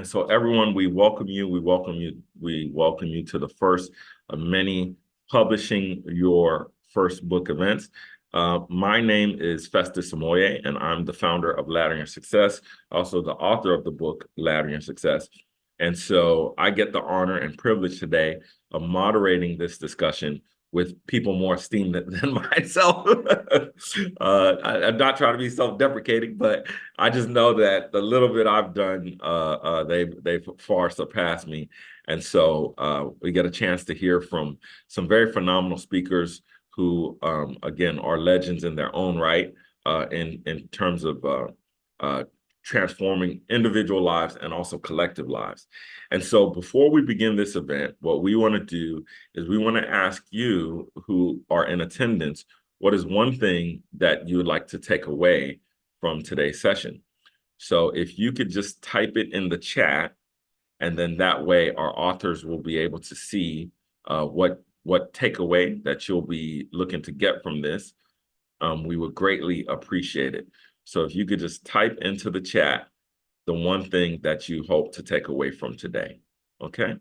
And so everyone, we welcome you. We welcome you. We welcome you to the first of many Publishing Your First Book events. My name is Festus Samoye, and I'm the founder of Ladder Your Success, also the author of the book, Ladder Your Success. And so I get the honor and privilege today of moderating this discussion with people more esteemed than myself. I'm not trying to be self-deprecating, but I just know that the little bit I've done, they've far surpassed me. And so we get a chance to hear from some very phenomenal speakers who, again, are legends in their own right in terms of transforming individual lives and also collective lives. And so before we begin this event, what we want to do is we want to ask you who are in attendance, what is one thing that you would like to take away from today's session? So if you could just type it in the chat, and then that way our authors will be able to see what takeaway that you'll be looking to get from this. We would greatly appreciate it. So if you could just type into the chat the one thing that you hope to take away from today, okay?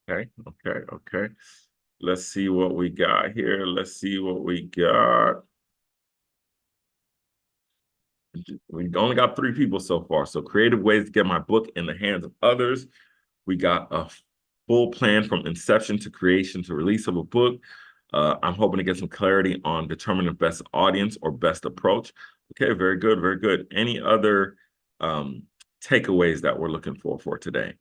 Okay. Let's see what we got here. Let's see what we got. We only got 3 people so far. So creative ways to get my book in the hands of others. We got a full plan from inception to creation to release of a book. I'm hoping to get some clarity on determining the best audience or best approach. Okay, very good, very good. Any other takeaways that we're looking for today?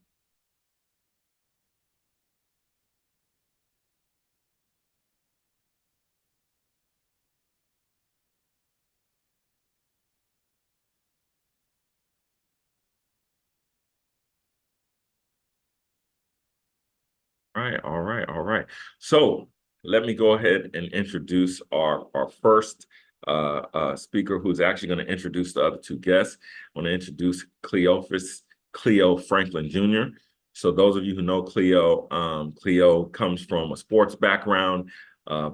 All right. So let me go ahead and introduce our first speaker, who's actually going to introduce the other 2 guests. I want to introduce Cleo Franklin Jr. So those of you who know Cleo, Cleo comes from a sports background,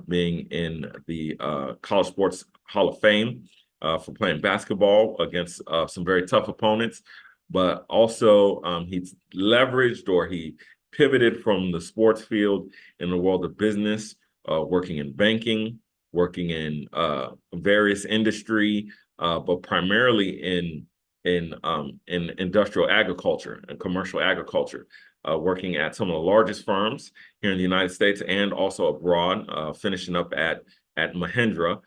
being in the College Sports Hall of Fame for playing basketball against some very tough opponents. But also he's leveraged, or he pivoted from the sports field in the world of business, working in banking, working in various industry, but primarily in industrial agriculture and commercial agriculture, working at some of the largest firms here in the United States and also abroad, finishing up at Mahindra,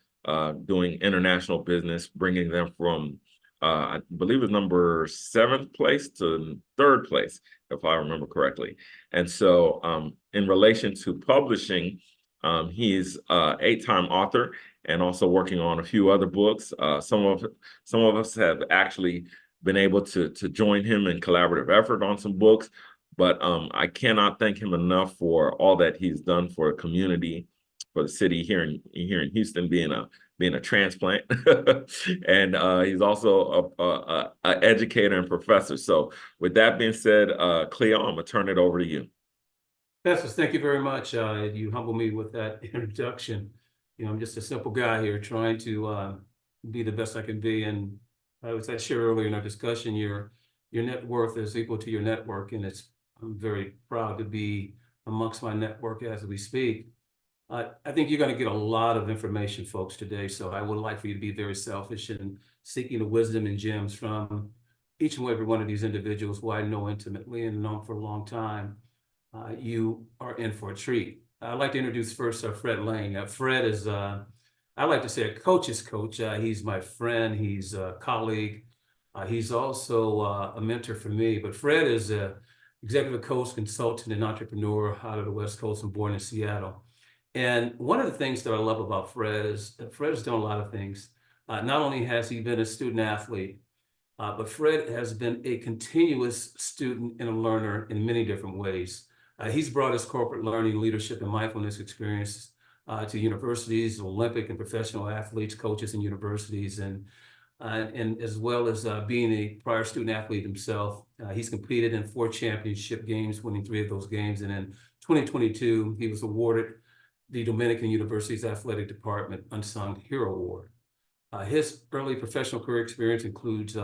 doing international business, bringing them from I believe it's number 7th place to 3rd place, if I remember correctly. And so in relation to publishing, he's an 8-time author and also working on a few other books. Some of us have actually been able to join him in collaborative effort on some books, but I cannot thank him enough for all that he's done for the community, for the city here in Houston, being a transplant. And he's also a educator and professor. So with that being said, Cleo, I'm gonna turn it over to you. Festus, thank you very much. You humble me with that introduction. I'm just a simple guy here trying to be the best I can be. And as I shared earlier in our discussion, your net worth is equal to your network, and I'm very proud to be amongst my network as we speak. I think you're going to get a lot of information, folks, today. So I would like for you to be very selfish in seeking the wisdom and gems from each and every one of these individuals who I know intimately and known for a long time. You are in for a treat. I'd like to introduce first Fred Lang. Fred is, I like to say, a coach's coach. He's my friend. He's a colleague. He's also a mentor for me. But Fred is a executive coach, consultant, and entrepreneur out of the West Coast and born in Seattle. And one of the things that I love about Fred is that Fred has done a lot of things. Not only has he been a student athlete, but Fred has been a continuous student and a learner in many different ways. He's brought his corporate learning, leadership, and mindfulness experience to universities, Olympic and professional athletes, coaches, and universities, and as well as being a prior student athlete himself. He's competed in 4 championship games, winning 3 of those games, and in 2022, he was awarded the Dominican University's Athletic Department Unsung Hero Award. His early professional career experience includes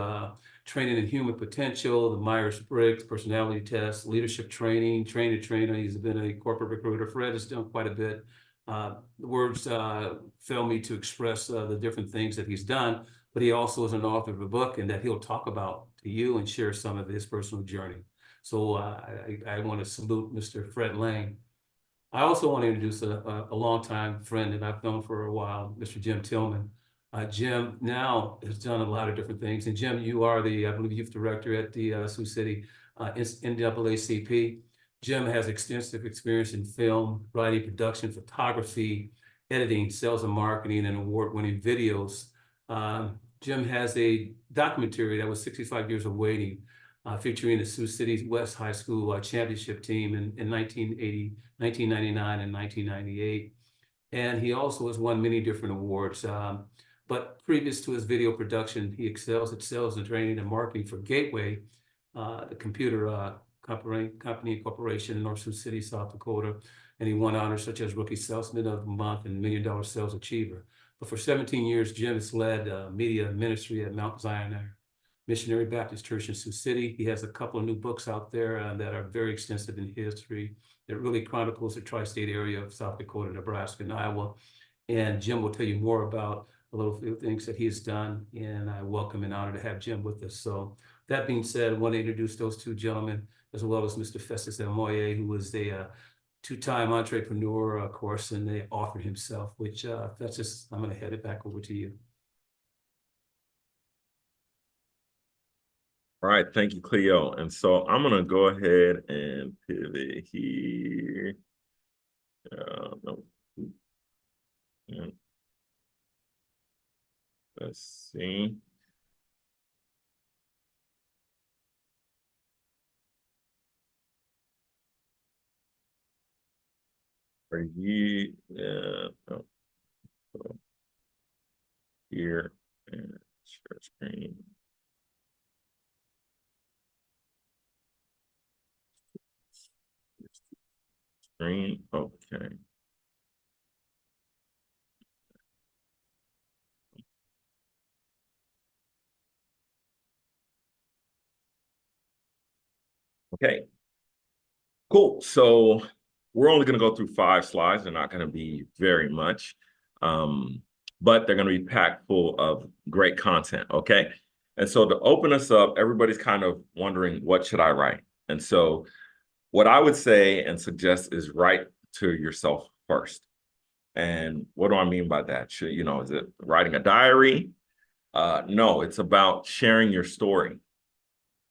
training in human potential, the Myers-Briggs personality test, leadership training, trainer. He's been a corporate recruiter. Fred has done quite a bit. The words fail me to express the different things that he's done, but he also is an author of a book and that he'll talk about to you and share some of his personal journey. So I want to salute Mr. Fred Lang. I also want to introduce a longtime friend that I've known for a while, Mr. Jim Tillman. Jim now has done a lot of different things. And Jim, you are the, I believe, youth director at the Sioux City NAACP. Jim has extensive experience in film, writing, production, photography, editing, sales and marketing, and award-winning videos. Jim has a documentary that was 65 Years of Waiting, featuring the Sioux City West High School championship team in 1980, 1999, and 1998. And he also has won many different awards. But previous to his video production, he excels at sales and training and marketing for Gateway, the computer company and corporation in North Sioux City, South Dakota. And he won honors such as Rookie Salesman of the Month and $1 Million Sales Achiever. But for 17 years, Jim has led media ministry at Mount Zion Missionary Baptist Church in Sioux City. He has a couple of new books out there that are very extensive in history that really chronicles the tri-state area of South Dakota, Nebraska, and Iowa. And Jim will tell you more about a little few things that he's done, and I welcome and honor to have Jim with us. So that being said, I want to introduce those 2 gentlemen, as well as Mr. Festus Elmoye, who is a 2-time entrepreneur, of course, and the author himself, which Festus, I'm going to head it back over to you. All right, thank you, Cleo. And so I'm gonna go ahead and pivot here. No. Yeah. Let's see. Are you no. Here and share screen. Screen, okay. Okay, cool. So we're only going to go through 5 slides. They're not going to be very much, but they're going to be packed full of great content. Okay. And so to open us up, everybody's kind of wondering, what should I write? And so what I would say and suggest is write to yourself first. And what do I mean by that? Should, is it writing a diary? No, it's about sharing your story.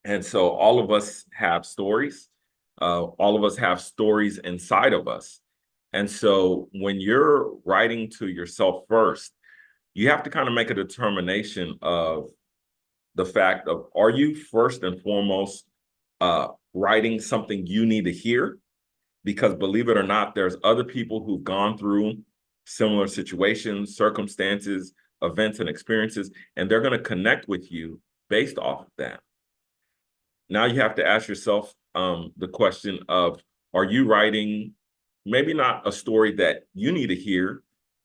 And so all of us have stories. All of us have stories inside of us. And so when you're writing to yourself first, you have to kind of make a determination of the fact of, are you first and foremost writing something you need to hear? Because believe it or not, there's other people who've gone through similar situations, circumstances, events, and experiences, and they're going to connect with you based off of that. Now you have to ask yourself the question of, are you writing maybe not a story that you need to hear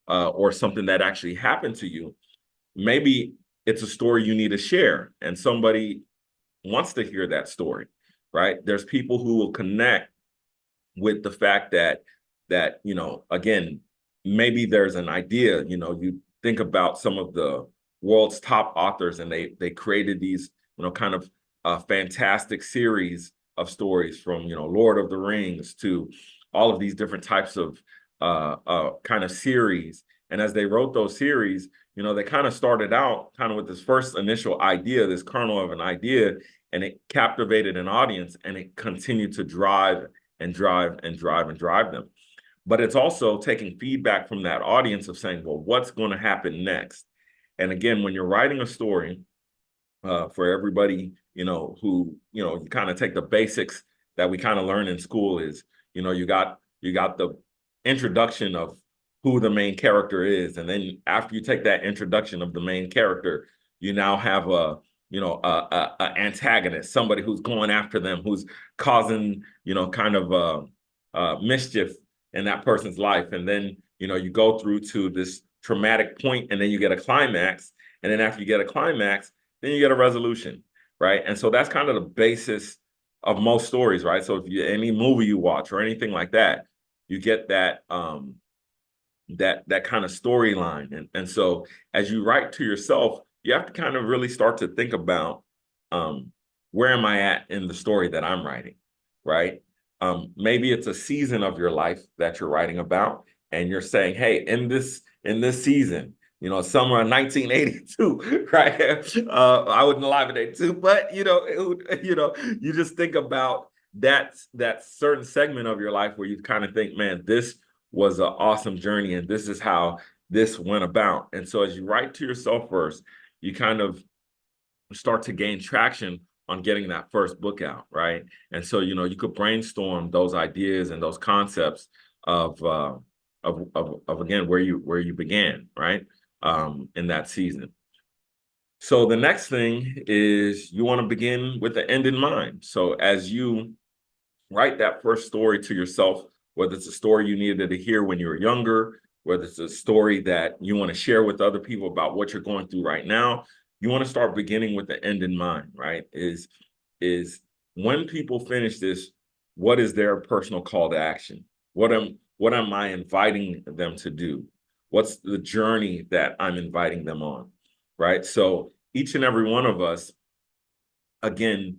or something that actually happened to you? Maybe it's a story you need to share and somebody wants to hear that story, right? There's people who will connect with the fact that again, maybe there's an idea, you think about some of the world's top authors, and they created these, kind of fantastic series of stories, from, Lord of the Rings to all of these different types of kind of series. And as they wrote those series, they kind of started out kind of with this first initial idea, this kernel of an idea, and it captivated an audience, and it continued to drive and drive and drive and drive them. But it's also taking feedback from that audience of saying, well, what's going to happen next? And again, when you're writing a story, for everybody, who, you kind of take the basics that we kind of learn in school is, you got the introduction of who the main character is. And then after you take that introduction of the main character, you now have a antagonist, somebody who's going after them, who's causing, kind of mischief in that person's life. And then, you go through to this traumatic point, and then you get a climax. And then after you get a climax, then you get a resolution, right? And so that's kind of the basis of most stories, right? So if any movie you watch or anything like that, you get that that kind of storyline. And so as you write to yourself, you have to kind of really start to think about, where am I at in the story that I'm writing, right? Maybe it's a season of your life that you're writing about, and you're saying, hey, in this season, summer of 1982, right? I wasn't alive in 82, but you just think about that certain segment of your life where you kind of think, man, this was an awesome journey, and this is how this went about. And so as you write to yourself first, you kind of start to gain traction on getting that first book out, right? And so, you could brainstorm those ideas and those concepts of again, where you began, right? In that season. So the next thing is you want to begin with the end in mind. So as you write that first story to yourself, whether it's a story you needed to hear when you were younger, whether it's a story that you want to share with other people about what you're going through right now, you want to start beginning with the end in mind, right? Is when people finish this, what is their personal call to action? What am I inviting them to do? What's the journey that I'm inviting them on, right? So each and every one of us, again,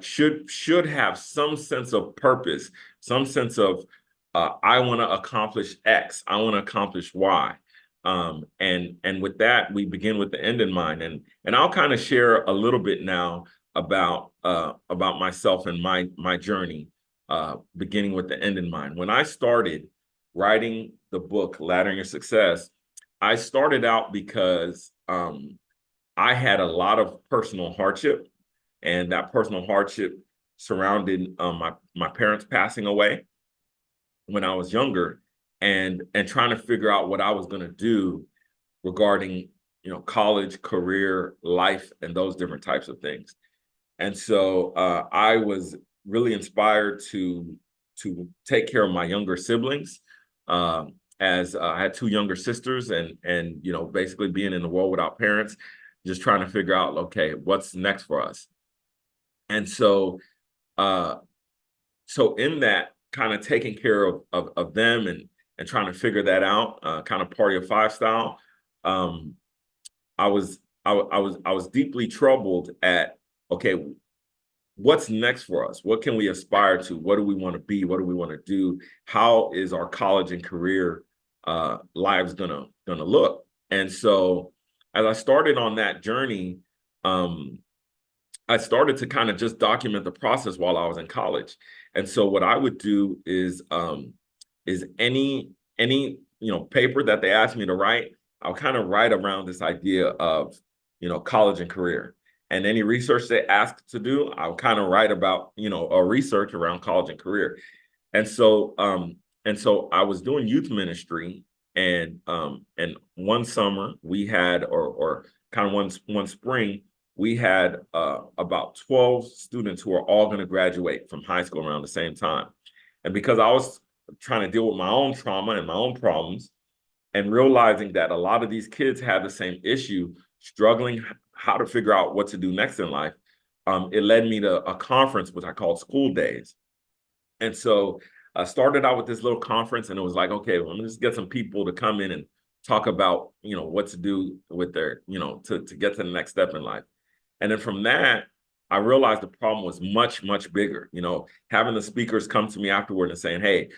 should have some sense of purpose, some sense of I want to accomplish X, I want to accomplish Y. And with that, we begin with the end in mind. And I'll kind of share a little bit now about myself and my journey, beginning with the end in mind. When I started writing the book, Laddering Your Success, I started out because I had a lot of personal hardship, and that personal hardship surrounded my parents passing away when I was younger, and trying to figure out what I was going to do regarding, college, career, life, and those different types of things. And so I was really inspired to take care of my younger siblings, as I had two younger sisters, and basically being in the world without parents, just trying to figure out, okay, what's next for us. And so in that kind of taking care of them and trying to figure that out, kind of Party of Five style, I was deeply troubled at, okay, what's next for us? What can we aspire to? What do we want to be? What do we want to do? How is our college and career lives gonna look? And so as I started on that journey, I started to kind of just document the process while I was in college. And so what I would do is any paper that they asked me to write, I'll kind of write around this idea of college and career. And any research they asked to do, I'll kind of write about a research around college and career. And so I was doing youth ministry, and one summer we had, or kind of one spring, we had about 12 students who are all going to graduate from high school around the same time. And because I was trying to deal with my own trauma and my own problems, and realizing that a lot of these kids had the same issue, struggling how to figure out what to do next in life, it led me to a conference which I called School Days. And so I started out with this little conference, and it was like, okay, well, let me just get some people to come in and talk about, what to do with their, to get to the next step in life. And then from that, I realized the problem was much, much bigger. Having the speakers come to me afterward and saying, hey,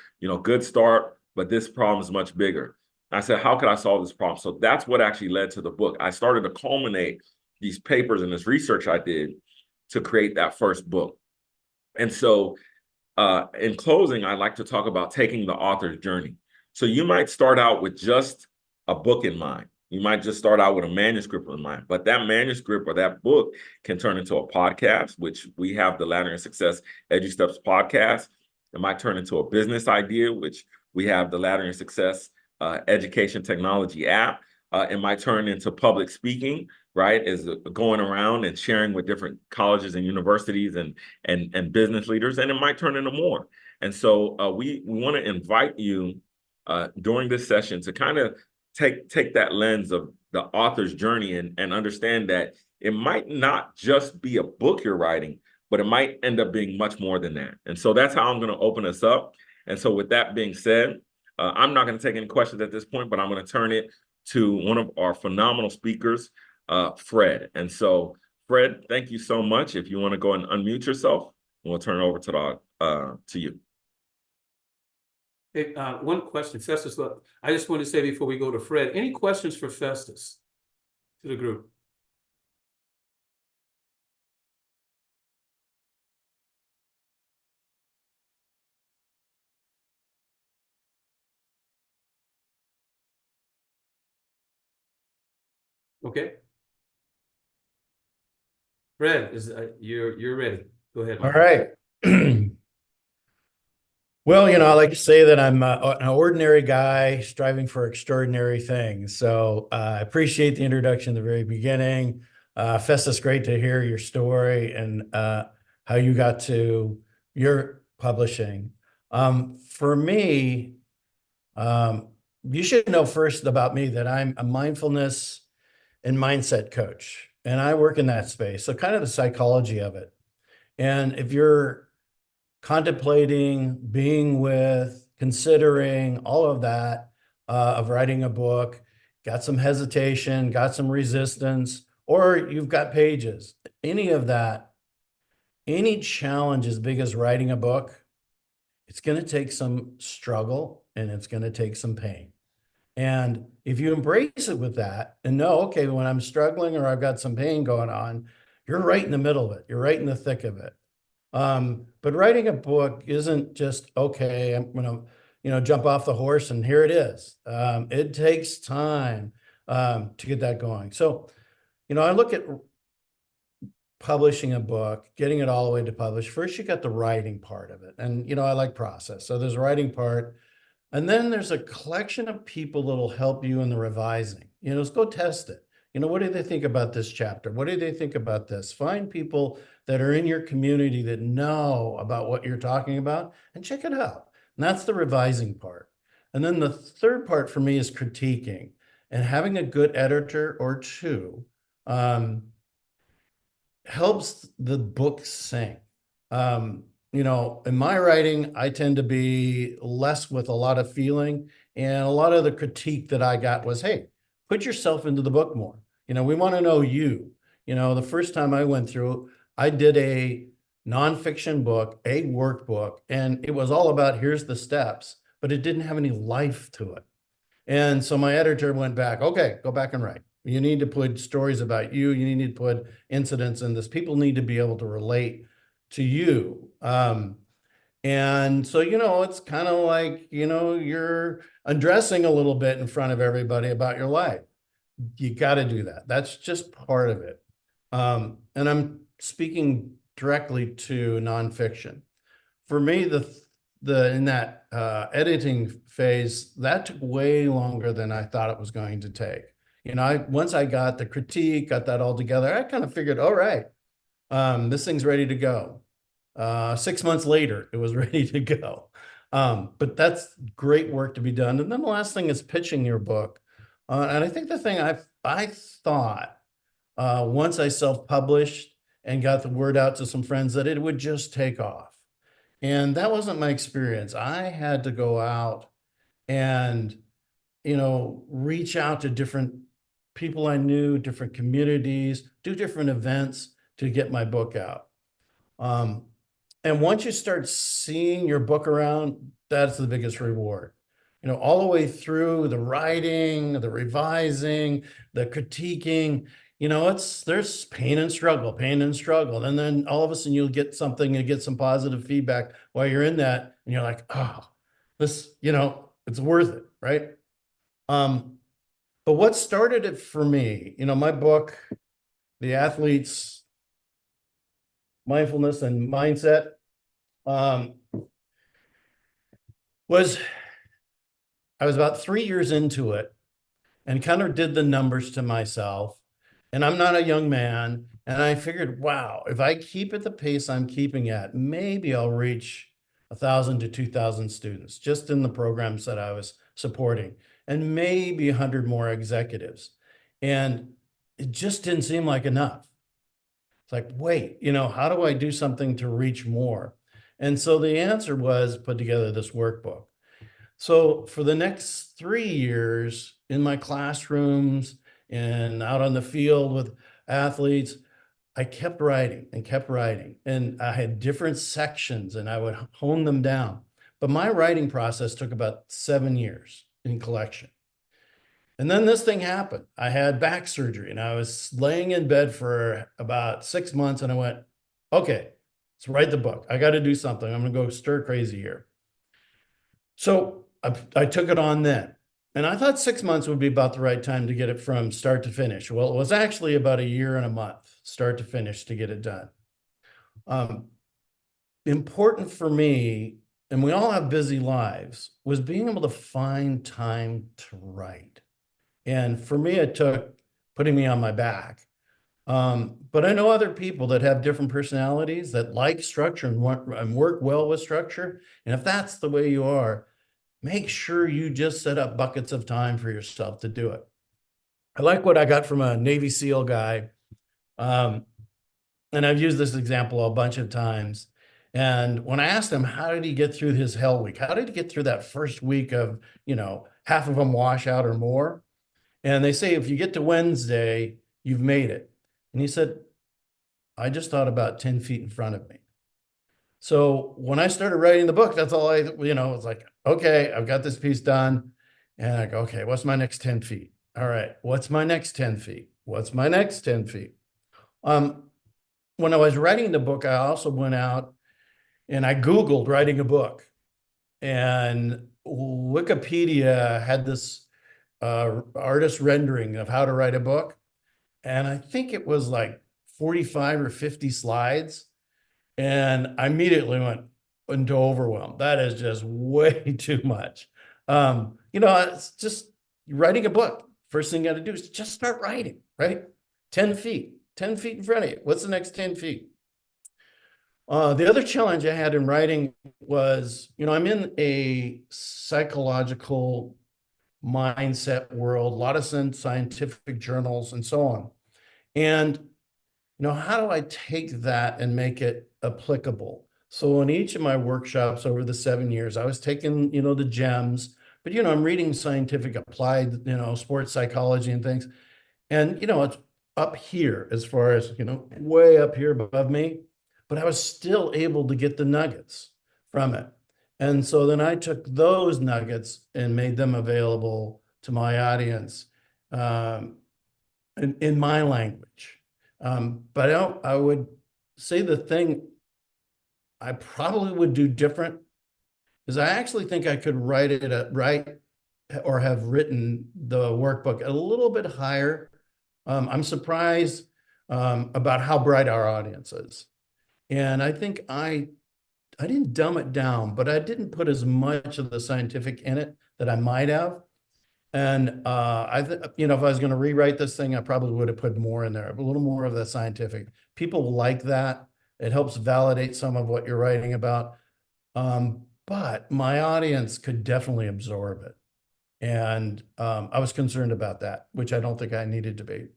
good start, but this problem is much bigger. I said, how could I solve this problem? So that's what actually led to the book. I started to culminate these papers and this research I did to create that first book. And so in closing, I'd like to talk about taking the author's journey. So you might start out with just a book in mind. You might just start out with a manuscript in mind, but that manuscript or that book can turn into a podcast, which we have the Laddering Success EduSteps podcast. It might turn into a business idea, which we have the Laddering Success education technology app. It might turn into public speaking, right? Is going around and sharing with different colleges and universities and business leaders, and it might turn into more. And so we want to invite you during this session to kind of take that lens of the author's journey and understand that it might not just be a book you're writing, but it might end up being much more than that. And so that's how I'm going to open us up. And so with that being said, I'm not going to take any questions at this point, but I'm going to turn it to one of our phenomenal speakers, Fred. And so, Fred, thank you so much. If you want to go and unmute yourself, we'll turn it over to you. Hey, one question, Festus. Look, I just want to say before we go to Fred, any questions for Festus to the group? Okay. Fred, you're ready. Go ahead. All right. Well, I like to say that I'm an ordinary guy striving for extraordinary things. So I appreciate the introduction at the very beginning. Festus, great to hear your story and how you got to your publishing. For me, you should know first about me that I'm a mindfulness and mindset coach, and I work in that space. So kind of the psychology of it. And if you're contemplating, being with, considering all of that of writing a book, got some hesitation, got some resistance, or you've got pages, any of that, any challenge as big as writing a book, it's going to take some struggle and it's going to take some pain. And if you embrace it with that and know, okay, when I'm struggling or I've got some pain going on, you're right in the middle of it. You're right in the thick of it. But writing a book isn't just, okay, I'm going to, jump off the horse and here it is. It takes time to get that going. So, I look at publishing a book, getting it all the way to publish. First, you got the writing part of it. And, I like process. So there's a writing part. And then there's a collection of people that'll help you in the revising. Let's go test it. What do they think about this chapter? What do they think about this? Find people that are in your community that know about what you're talking about and check it out. And that's the revising part. And then the third part for me is critiquing and having a good editor or two helps the book sing. In my writing, I tend to be less with a lot of feeling, and a lot of the critique that I got was, hey, put yourself into the book more. We want to know you. The first time I went through, I did a nonfiction book, a workbook, and it was all about here's the steps, but it didn't have any life to it. And so my editor went back, okay, go back and write. You need to put stories about you. You need to put incidents in this. People need to be able to relate to you. And so, it's kind of like, you're undressing a little bit in front of everybody about your life. You got to do that. That's just part of it. And I'm speaking directly to nonfiction. For me, in that editing phase, that took way longer than I thought it was going to take. Once I got the critique, got that all together, I kind of figured, all right, this thing's ready to go. 6 months later, it was ready to go. But that's great work to be done. And then the last thing is pitching your book. And I think the thing I thought once I self-published and got the word out to some friends that it would just take off. And that wasn't my experience. I had to go out and, reach out to different people I knew, different communities, do different events to get my book out. And once you start seeing your book around, that's the biggest reward. All the way through the writing, the revising, the critiquing, there's pain and struggle. And then all of a sudden you'll get something and get some positive feedback while you're in that. And you're like, oh, this, it's worth it, right? But what started it for me, my book, The Athlete's Mindfulness and Mindset, was I was about 3 years into it and kind of did the numbers to myself. And I'm not a young man. And I figured, wow, if I keep at the pace I'm keeping at, maybe I'll reach 1,000 to 2,000 students just in the programs that I was supporting, and maybe 100 more executives. And it just didn't seem like enough. It's like, wait, how do I do something to reach more? And so the answer was put together this workbook. So for the next 3 years in my classrooms and out on the field with athletes, I kept writing and kept writing. And I had different sections and I would hone them down. But my writing process took about 7 years in collection. And then this thing happened. I had back surgery and I was laying in bed for about 6 months and I went, okay, let's write the book. I got to do something. I'm going to go stir crazy here. So I took it on then. And I thought 6 months would be about the right time to get it from start to finish. Well, it was actually about 1 year and a month, start to finish, to get it done. Important for me, and we all have busy lives, was being able to find time to write. And for me, it took putting me on my back. But I know other people that have different personalities that like structure and work well with structure. And if that's the way you are, make sure you just set up buckets of time for yourself to do it. I like what I got from a Navy SEAL guy. And I've used this example a bunch of times. And when I asked him, how did he get through his hell week? How did he get through that first week of, half of them wash out or more? And they say, if you get to Wednesday, you've made it. And he said, I just thought about 10 feet in front of me. So when I started writing the book, that's all I was like, okay, I've got this piece done. And I go, okay, what's my next 10 feet? All right, what's my next 10 feet? What's my next 10 feet? When I was writing the book, I also went out and I Googled writing a book. And Wikipedia had this artist rendering of how to write a book. And I think it was like 45 or 50 slides. And I immediately went into overwhelm. That is just way too much. It's just writing a book. First thing you got to do is just start writing, right? 10 feet in front of you. What's the next 10 feet? The other challenge I had in writing was, I'm in a psychological mindset world, a lot of scientific journals and so on. And, how do I take that and make it applicable? So in each of my workshops over the 7 years, I was taking, the gems, but, I'm reading scientific applied, sports psychology and things. And, it's up here as far as, way up here above me, but I was still able to get the nuggets from it. And so then I took those nuggets and made them available to my audience in my language. But I would say the thing I probably would do different is I actually think I could write or have written the workbook a little bit higher. I'm surprised about how bright our audience is. And I think I didn't dumb it down, but I didn't put as much of the scientific in it that I might have. And if I was going to rewrite this thing, I probably would have put more in there, a little more of the scientific. People like that. It helps validate some of what you're writing about. But my audience could definitely absorb it. And I was concerned about that, which I don't think I needed to be.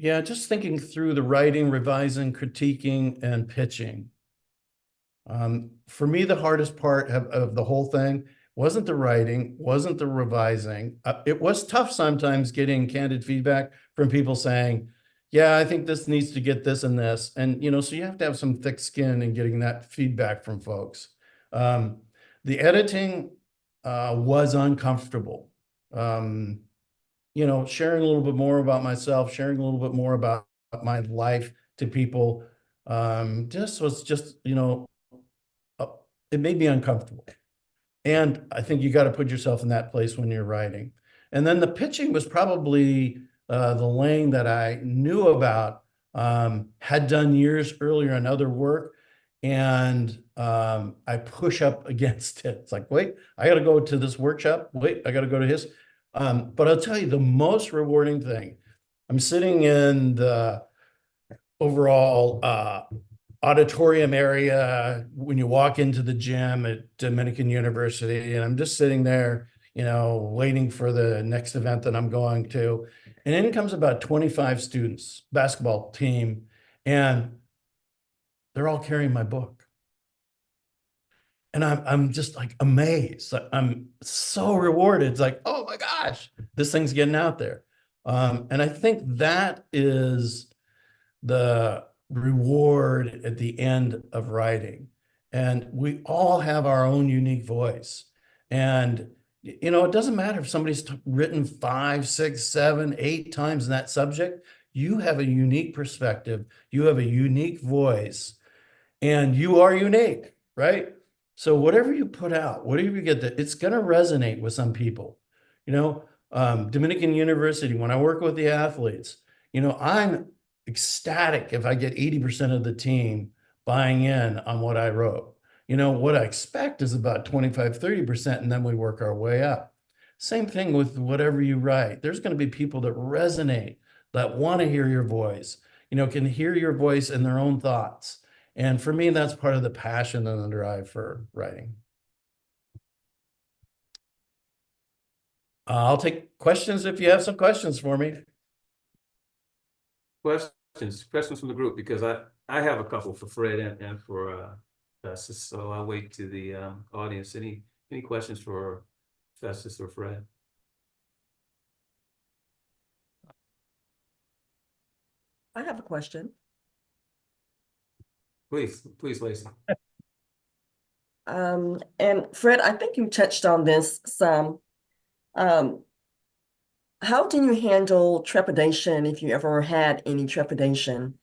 Yeah, just thinking through the writing, revising, critiquing, and pitching. For me, the hardest part of the whole thing wasn't the writing, wasn't the revising. It was tough sometimes getting candid feedback from people saying, yeah, I think this needs to get this and this. And, so you have to have some thick skin in getting that feedback from folks. The editing was uncomfortable. Sharing a little bit more about myself, sharing a little bit more about my life to people, it made me uncomfortable. And I think you got to put yourself in that place when you're writing. And then the pitching was probably the lane that I knew about, had done years earlier in other work. And I push up against it. It's like, wait, I got to go to this workshop. Wait, I got to go to his. But I'll tell you the most rewarding thing, I'm sitting in the overall auditorium area when you walk into the gym at Dominican University, and I'm just sitting there, waiting for the next event that I'm going to. And in comes about 25 students, basketball team, and they're all carrying my book. And I'm just like amazed. I'm so rewarded. It's like, oh my gosh, this thing's getting out there. And I think that is the reward at the end of writing. And we all have our own unique voice. And, it doesn't matter if somebody's written 5, 6, 7, 8 times in that subject. You have a unique perspective. You have a unique voice, and you are unique, right? So whatever you put out, whatever you get, it's going to resonate with some people. Dominican University, when I work with the athletes, I'm ecstatic if I get 80% of the team buying in on what I wrote. What I expect is about 25, 30%, and then we work our way up. Same thing with whatever you write. There's going to be people that resonate, that want to hear your voice, can hear your voice and their own thoughts. And for me, that's part of the passion and the drive for writing. I'll take questions if you have some questions for me. Questions from the group, because I have a couple for Fred and for Festus, so I'll wait to the audience. Any questions for Festus or Fred? I have a question. Please, Lacey. And Fred, I think you touched on this some. How do you handle trepidation, if you ever had any trepidation?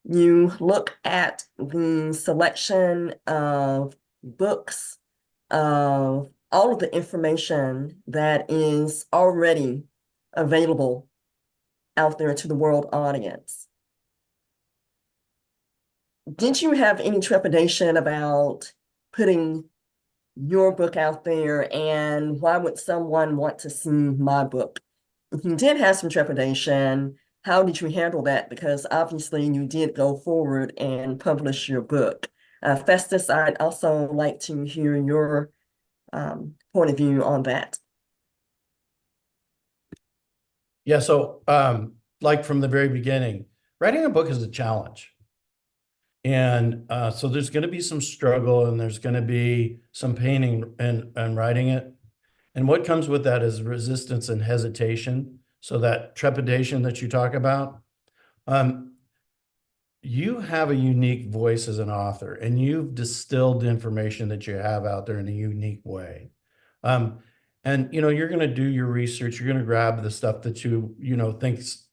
You look at the selection of books, of all of the information that is already available out there to the world audience. Did you have any trepidation about putting your book out there, and why would someone want to see my book? If you did have some trepidation, how did you handle that? Because obviously you did go forward and publish your book. Festus, I'd also like to hear your point of view on that. Yeah, so like from the very beginning, writing a book is a challenge. And so there's going to be some struggle, and there's going to be some pain in writing it. And what comes with that is resistance and hesitation. So that trepidation that you talk about, you have a unique voice as an author, and you've distilled the information that you have out there in a unique way. And you're going to do your research. You're going to grab the stuff that you think's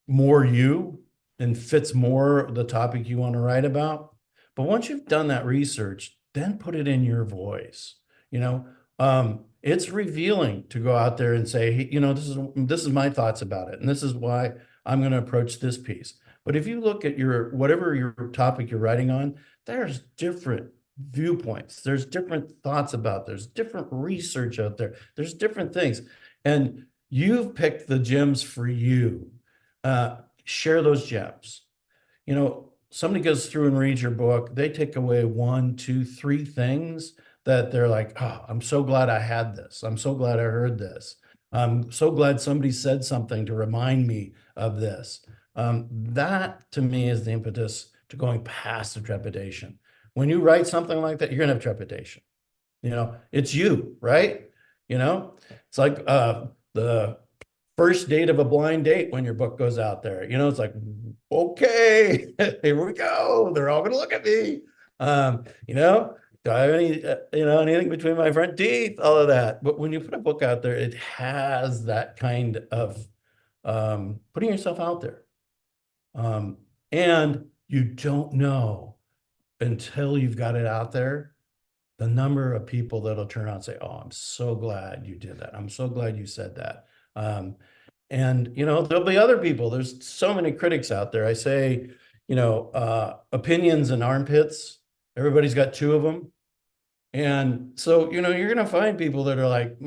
more you and fits more the topic you want to write about. But once you've done that research, then put it in your voice. It's revealing to go out there and say, hey, this is my thoughts about it, and this is why I'm going to approach this piece. But if you look at whatever your topic you're writing on, there's different viewpoints. There's different thoughts about. There's different research out there. There's different things, and you've picked the gems for you. Share those gems. Somebody goes through and reads your book, they take away 1, 2, 3 things that they're like, oh, I'm so glad I had this. I'm so glad I heard this. I'm so glad somebody said something to remind me of this. That to me is the impetus to going past the trepidation. When you write something like that, you're gonna have trepidation. You know, it's you, right? You know, it's like the first date of a blind date when your book goes out there. You know, it's like, okay, here we go. They're all gonna look at me. You know, do I have any, anything between my front teeth? All of that. But when you put a book out there, it has that kind of putting yourself out there. And you don't know until you've got it out there the number of people that'll turn out and say, "Oh, I'm so glad you did that. I'm so glad you said that." And there'll be other people. There's so many critics out there. I say, opinions and armpits. Everybody's got two of them. And so, you're going to find people that are like,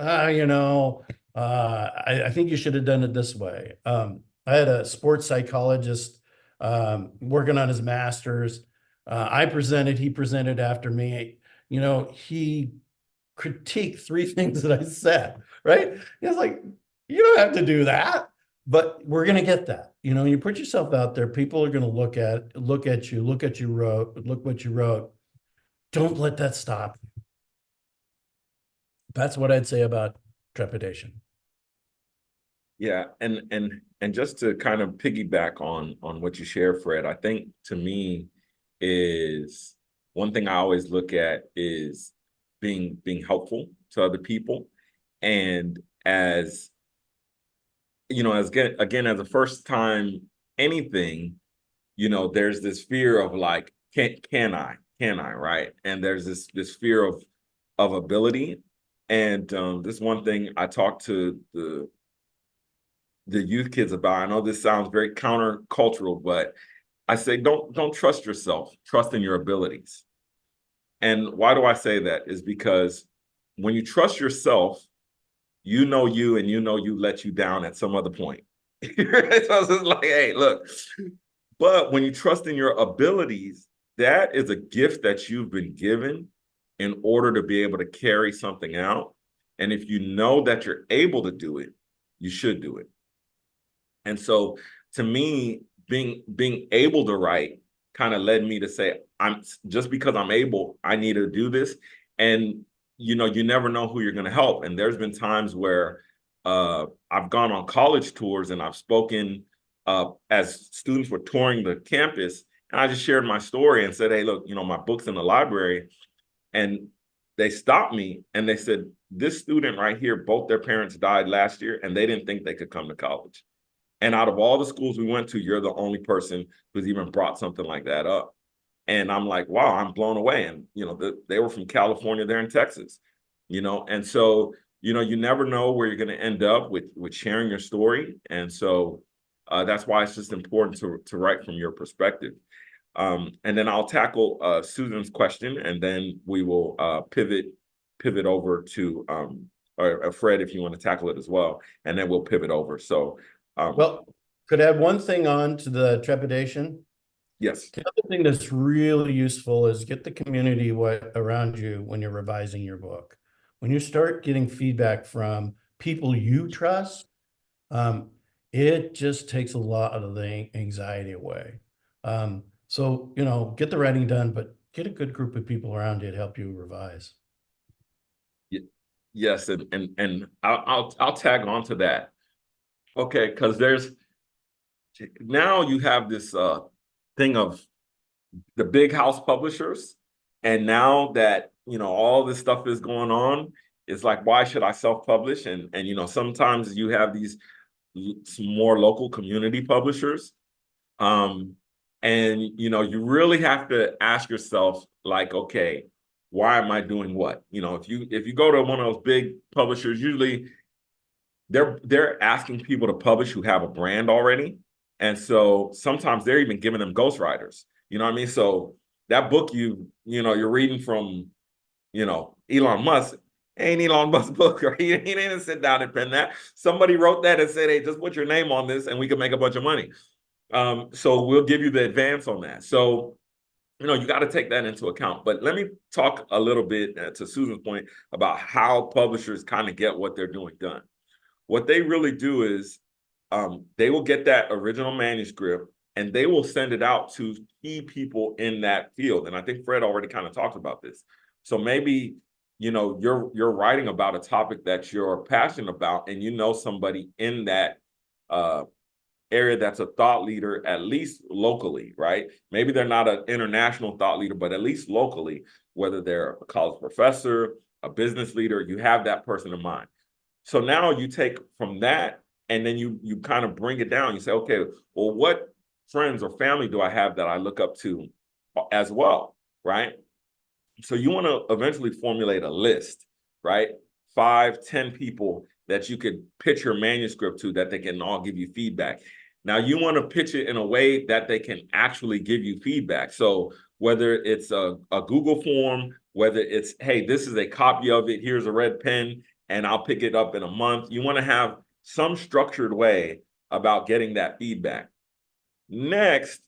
I think you should have done it this way. I had a sports psychologist working on his master's. I presented, he presented after me. He critiqued three things that I said, right? It's like, you don't have to do that, but we're going to get that. You put yourself out there, people are going to look at you, look what you wrote. Don't let that stop. That's what I'd say about trepidation. Yeah, and just to kind of piggyback on what you share, Fred, I think to me is one thing I always look at is being helpful to other people. And as again, as a first time anything, there's this fear of like, can I, right? And there's this fear of ability. And this one thing I talked to the youth kids about. I know this sounds very countercultural, but I say don't trust yourself, trust in your abilities. And why do I say that? Is because when you trust yourself, you and you let you down at some other point. So it's just like, hey, look. But when you trust in your abilities, that is a gift that you've been given in order to be able to carry something out. And if you know that you're able to do it, you should do it. And so to me, being able to write kind of led me to say, I'm just because I'm able, I need to do this. And you never know who you're going to help. And there's been times where I've gone on college tours and I've spoken as students were touring the campus, and I just shared my story and said, hey, look, my book's in the library. And they stopped me and they said, this student right here, both their parents died last year and they didn't think they could come to college. And out of all the schools we went to, you're the only person who's even brought something like that up. And I'm like, wow, I'm blown away. And, they were from California, they're in Texas, and so, you never know where you're going to end up with sharing your story. And so that's why it's just important to write from your perspective. And then I'll tackle Susan's question, and then we will pivot over to or Fred, if you want to tackle it as well, and then we'll pivot over. So well, could I add one thing on to the trepidation? yes. The other thing that's really useful is get the community around you when you're revising your book. When you start getting feedback from people you trust, it just takes a lot of the anxiety away. So, get the writing done, but get a good group of people around you to help you revise. Yes, and I'll tag on to that. Okay, because now you have this thing of the big house publishers, and now that all this stuff is going on, it's like, why should I self-publish? And sometimes you have these more local community publishers, and you really have to ask yourself, like, okay, why am I doing what? If you go to one of those big publishers, usually they're asking people to publish who have a brand already. And so sometimes they're even giving them ghostwriters. You know what I mean? So that book you're reading from, Elon Musk ain't Elon Musk's book, or he didn't sit down and pen that. Somebody wrote that and said, hey, just put your name on this and we can make a bunch of money. So we'll give you the advance on that. So, you got to take that into account. But let me talk a little bit to Susan's point about how publishers kind of get what they're doing done. what they really do is they will get that original manuscript and they will send it out to key people in that field. And I think Fred already kind of talked about this. So maybe, you know, you're writing about a topic that you're passionate about, and you know somebody in that area that's a thought leader, at least locally, right? Maybe they're not an international thought leader, but at least locally, whether they're a college professor, a business leader, you have that person in mind. So now you take from that, and then you kind of bring it down. You say, okay, well, what friends or family do I have that I look up to as well, right? So you want to eventually formulate a list, right? 5, 10 people that you could pitch your manuscript to, that they can all give you feedback. Now you want to pitch it in a way that they can actually give you feedback. So whether it's a Google form, whether it's, hey, this is a copy of it, here's a red pen, and I'll pick it up in a month. You want to have some structured way about getting that feedback. Next,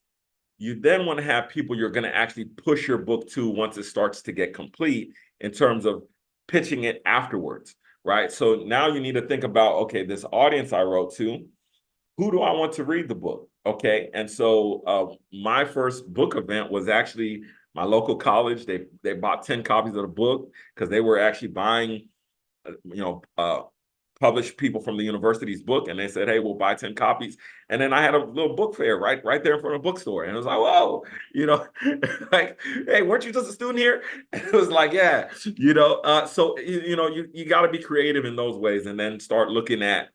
you then want to have people you're going to actually push your book to once it starts to get complete, in terms of pitching it afterwards, right? So now you need to think about, okay, this audience I wrote to, who do I want to read the book? Okay. And so my first book event was actually my local college. They bought 10 copies of the book because they were actually buying, published people from the university's book, and they said, hey, we'll buy 10 copies. And then I had a little book fair right there in front of a bookstore. And it was like, whoa, like, hey, weren't you just a student here? And it was like, yeah, so, you got to be creative in those ways, and then start looking at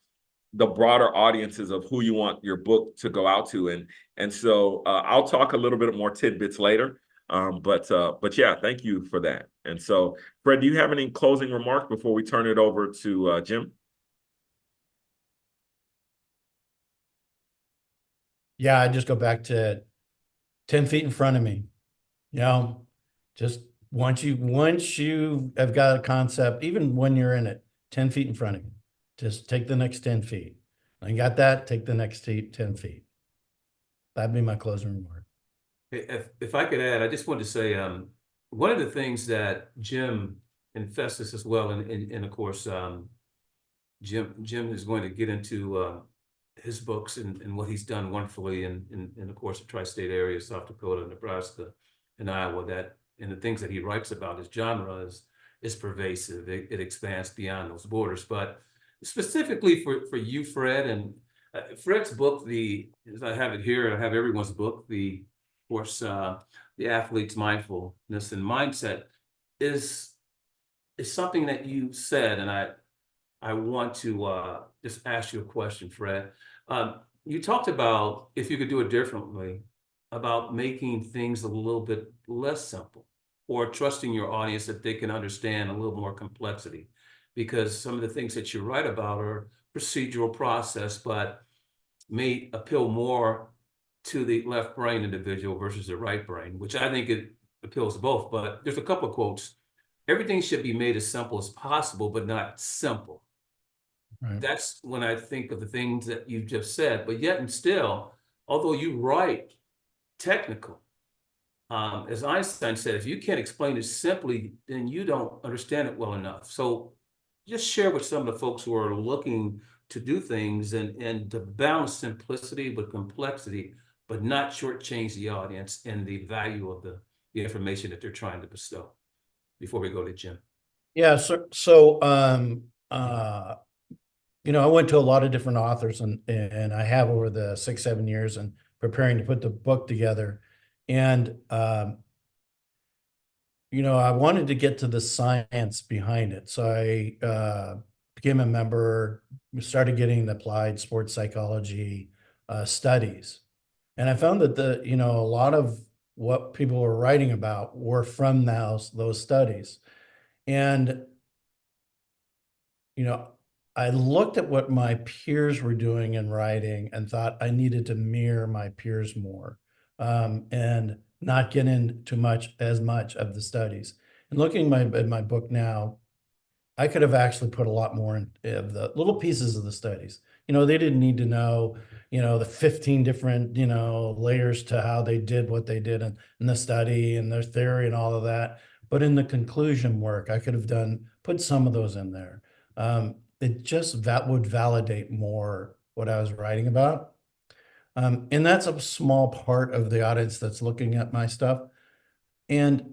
the broader audiences of who you want your book to go out to. And so I'll talk a little bit more tidbits later. But yeah, thank you for that. And so, Fred, do you have any closing remarks before we turn it over to Jim? Yeah, I just go back to 10 feet in front of me. Just once you have got a concept, even when you're in it, 10 feet in front of you, just take the next 10 feet. I got that, take the next 10 feet. That'd be my closing remark. If I could add, I just wanted to say, one of the things that Jim and Festus as well, and of course, Jim is going to get into his books and what he's done wonderfully in of course, the tri-state area, South Dakota, Nebraska, and Iowa, and the things that he writes about, his genre is pervasive. It expands beyond those borders. But specifically for you, Fred, and Fred's book, as I have it here, I have everyone's book, of course, The Athlete's Mindfulness and Mindset is something that you said, and I want to just ask you a question, Fred. You talked about, if you could do it differently, about making things a little bit less simple, or trusting your audience that they can understand a little more complexity, because some of the things that you write about are procedural process, but may appeal more to the left brain individual versus the right brain, which I think it appeals to both. But there's a couple of quotes. Everything should be made as simple as possible, but not simple. Right. That's when I think of the things that you just said. But yet and still, although you write technical, as Einstein said, if you can't explain it simply, then you don't understand it well enough. So just share with some of the folks who are looking to do things and to balance simplicity with complexity, but not shortchange the audience and the value of the information that they're trying to bestow. Before we go to Jim. Yeah, I went to a lot of different authors, and I have over the 6-7 years and preparing to put the book together. And I wanted to get to the science behind it. So I became a member, started getting the applied sports psychology studies. And I found that a lot of what people were writing about were from those studies. And, I looked at what my peers were doing in writing and thought I needed to mirror my peers more, and not get into as much of the studies. And looking at my book now, I could have actually put a lot more of the little pieces of the studies. They didn't need to know, the 15 different, layers to how they did what they did in the study and their theory and all of that. But in the conclusion work, I could have put some of those in there. that would validate more what I was writing about. And that's a small part of the audience that's looking at my stuff. And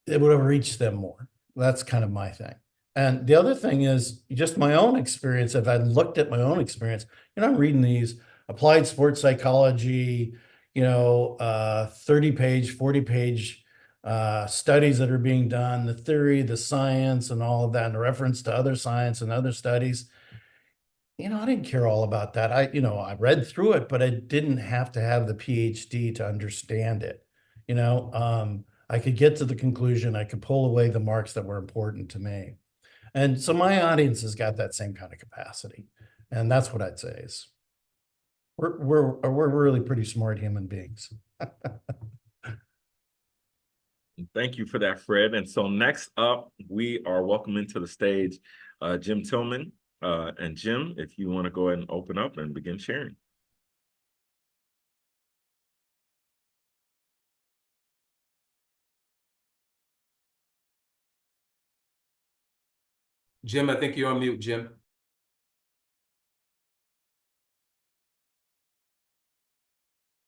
it would have reached them more. That's kind of my thing. And the other thing is just my own experience. If I looked at my own experience, I'm reading these applied sports psychology, 30-page, 40-page studies that are being done, the theory, the science, and all of that, and reference to other science and other studies. I didn't care all about that. I read through it, but I didn't have to have the PhD to understand it. I could get to the conclusion. I could pull away the marks that were important to me. And so my audience has got that same kind of capacity. And that's what I'd say is we're really pretty smart human beings. Thank you for that, Fred. And so next up, we are welcoming to the stage Jim Tillman. And Jim, if you want to go ahead and open up and begin sharing. Jim, I think you're on mute, Jim.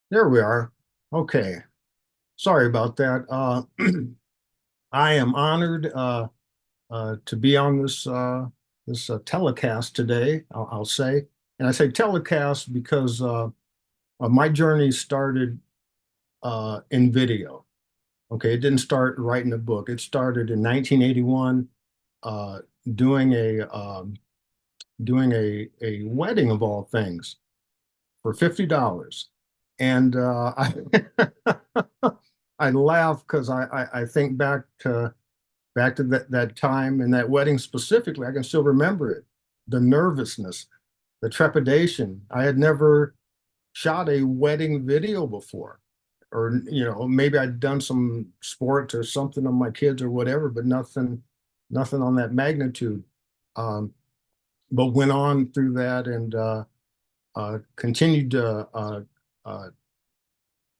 There we are. Okay. Sorry about that. I am honored to be on this telecast today, I'll say. And I say telecast because my journey started in video. Okay, it didn't start writing a book. It started in 1981 doing a wedding of all things for $50. And I laugh because I think back to that time and that wedding specifically. I can still remember it, the nervousness, the trepidation. I had never shot a wedding video before, or maybe I'd done some sports or something on my kids or whatever, but nothing on that magnitude. But went on through that and continued to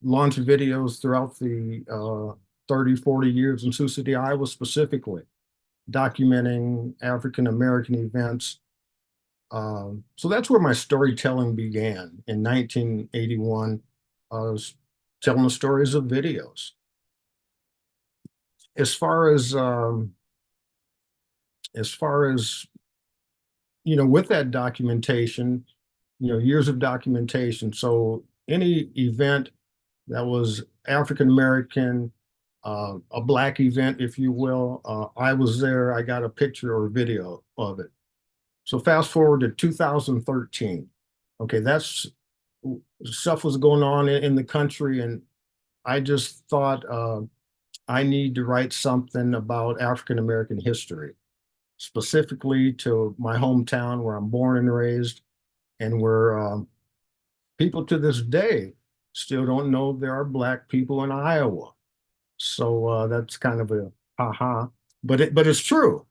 launch videos throughout the 30, 40 years in Sioux City, Iowa, specifically, documenting African-American events. So that's where my storytelling began in 1981. I was telling the stories of videos. As far as with that documentation, years of documentation. So any event that was African-American, a Black event, if you will, I was there. I got a picture or video of it. So fast forward to 2013. Okay, that's stuff was going on in the country, and I just thought I need to write something about African-American history, specifically to my hometown where I'm born and raised, and where people to this day still don't know there are Black people in Iowa. So that's kind of a ha-ha, but it's true.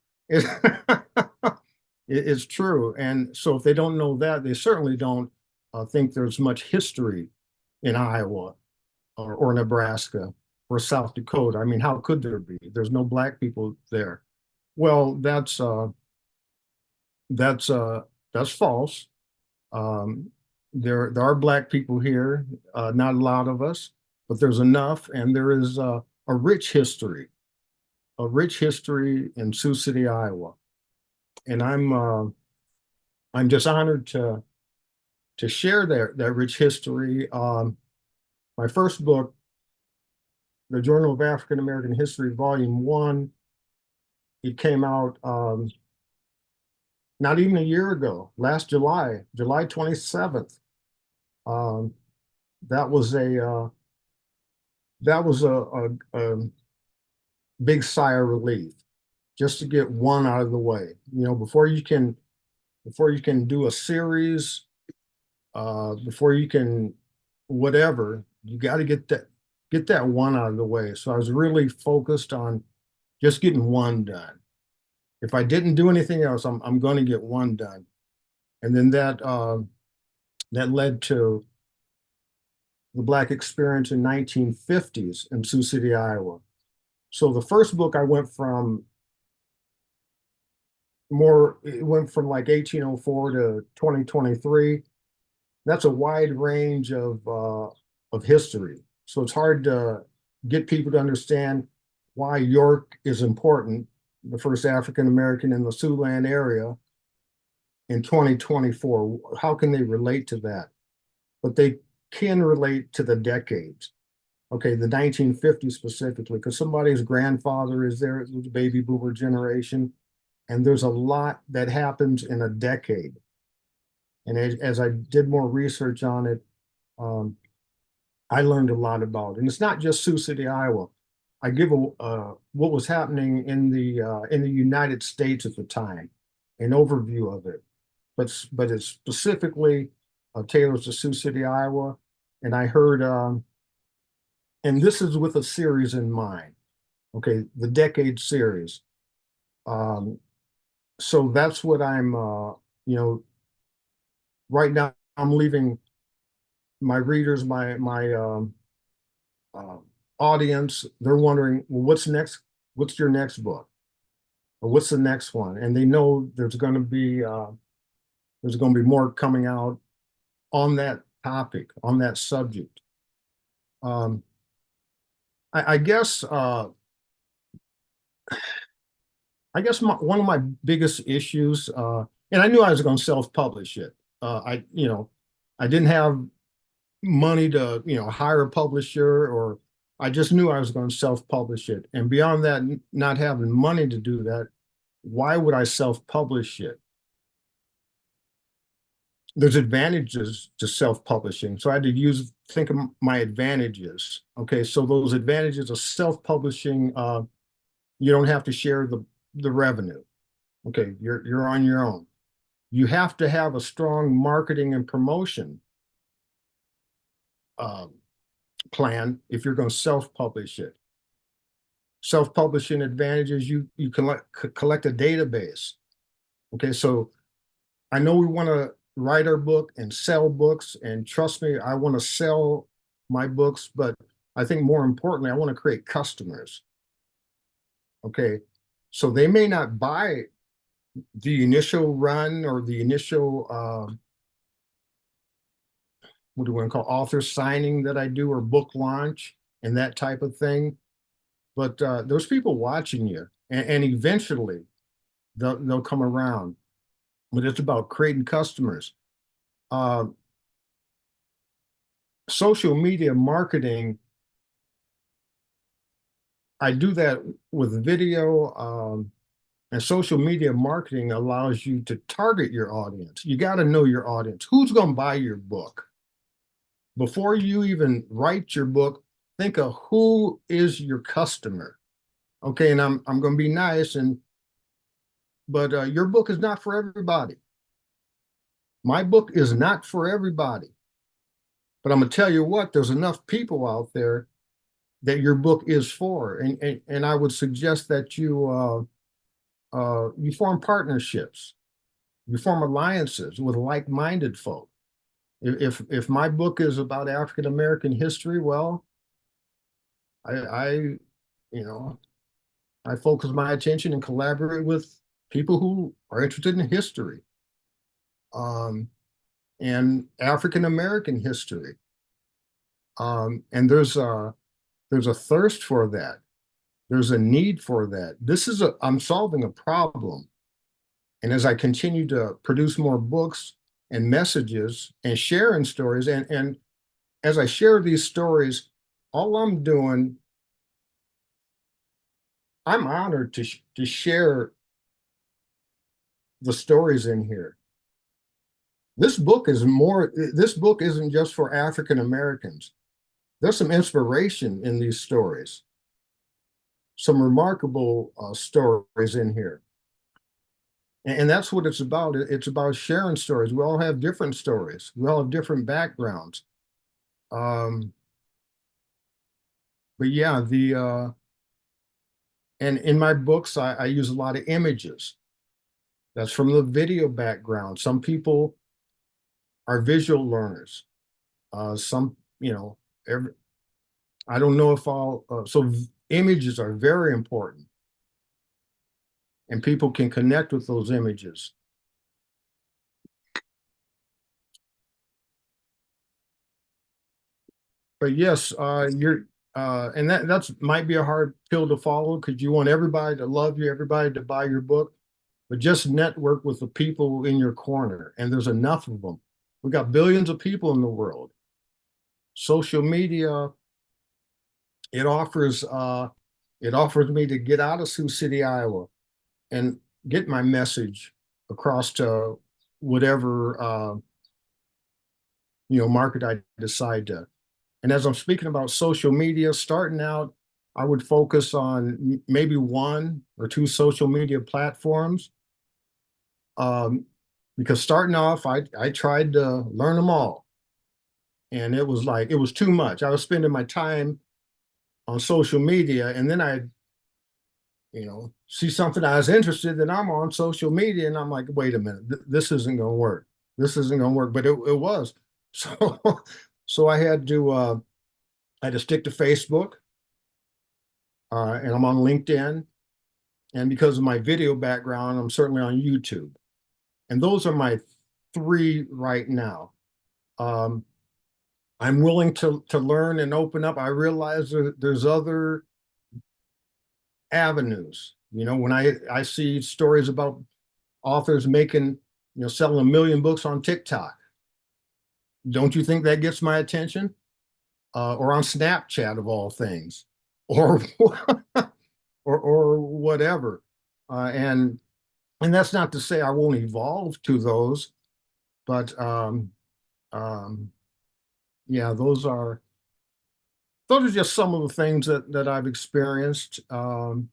It's true. And so if they don't know that, they certainly don't think there's much history in Iowa or Nebraska or South Dakota. I mean, how could there be? There's no Black people there. Well, that's false. There are Black people here, not a lot of us, but there's enough, and there is a rich history in Sioux City, Iowa, and I'm just honored to share that rich history. My first book, the Journal of African American History, Volume 1, it came out not even a year ago, last July 27th. That was a big sigh of relief, just to get one out of the way. Before you can do a series, before you can whatever, you got to get that one out of the way. So I was really focused on just getting one done. If I didn't do anything else, I'm going to get one done. And then that led to the Black experience in 1950s in Sioux City, Iowa. So the first book, I went from more, it went from like 1804 to 2023. That's a wide range of history. So it's hard to get people to understand why York is important, the first African American in the Siouxland area in 2024. How can they relate to that? But they can relate to the decades. Okay, the 1950s specifically, because somebody's grandfather is there, the baby boomer generation, and there's a lot that happens in a decade. And as I did more research on it, I learned a lot about it. And it's not just Sioux City, Iowa. I give what was happening in the United States at the time, an overview of it, but it specifically tailors to Sioux City, Iowa. And I heard, and this is with a series in mind. Okay, the decade series. So that's what I'm, right now I'm leaving my readers, my audience. They're wondering, well, what's next? What's your next book? Or what's the next one? And they know there's going to be more coming out on that topic, on that subject. I guess one of my biggest issues, and I knew I was going to self-publish it. I didn't have money to, hire a publisher, or I just knew I was going to self-publish it. And beyond that, not having money to do that, why would I self-publish it? There's advantages to self-publishing. So I had to think of my advantages. Okay, so those advantages of self-publishing, you don't have to share the revenue. Okay, you're on your own. You have to have a strong marketing and promotion plan if you're going to self-publish it. Self-publishing advantages, you collect a database. Okay, so I know we want to write our book and sell books, and trust me, I want to sell my books, but I think more importantly, I want to create customers. Okay, so they may not buy the initial run or the initial what do we want to call author signing that I do, or book launch and that type of thing. But there's people watching you, and eventually they'll come around. But it's about creating customers. Social media marketing, I do that with video, and social media marketing allows you to target your audience. You got to know your audience. Who's going to buy your book? Before you even write your book, think of who is your customer. Okay, and I'm going to be nice, but your book is not for everybody. My book is not for everybody. But I'm going to tell you what, there's enough people out there that your book is for. And I would suggest that you form partnerships. You form alliances with like-minded folk. If my book is about African American history, well, I focus my attention and collaborate with people who are interested in history, and African American history. And there's a thirst for that. There's a need for that. I'm solving a problem. And as I continue to produce more books and messages and sharing stories, and as I share these stories, all I'm doing, I'm honored to share the stories in here. This book isn't just for African Americans. There's some inspiration in these stories, some remarkable stories in here. And that's what it's about. It's about sharing stories. We all have different stories. We all have different backgrounds. But yeah, and in my books, I use a lot of images. That's from the video background. Some people are visual learners. Some, I don't know if so images are very important. and people can connect with those images. But yes, and that's might be a hard pill to follow because you want everybody to love you, everybody to buy your book, but just network with the people in your corner, and there's enough of them. We got billions of people in the world. Social media, it offers me to get out of Sioux City, Iowa, and get my message across to whatever market I decide to. And as I'm speaking about social media, starting out, I would focus on maybe 1 or 2 social media platforms. Because starting off, I tried to learn them all. And it was too much. I was spending my time on social media, and then I see something I was interested in, I'm on social media, and I'm like, wait a minute, this isn't going to work. This isn't going to work, but it was. So I had to stick to Facebook, and I'm on LinkedIn, and because of my video background, I'm certainly on YouTube, and those are my 3 right now. I'm willing to learn and open up. I realize there's other avenues. When I see stories about authors making, selling 1 million books on TikTok, don't you think that gets my attention? Or on Snapchat of all things, or or whatever. And that's not to say I won't evolve to those, but yeah, those are just some of the things that I've experienced. And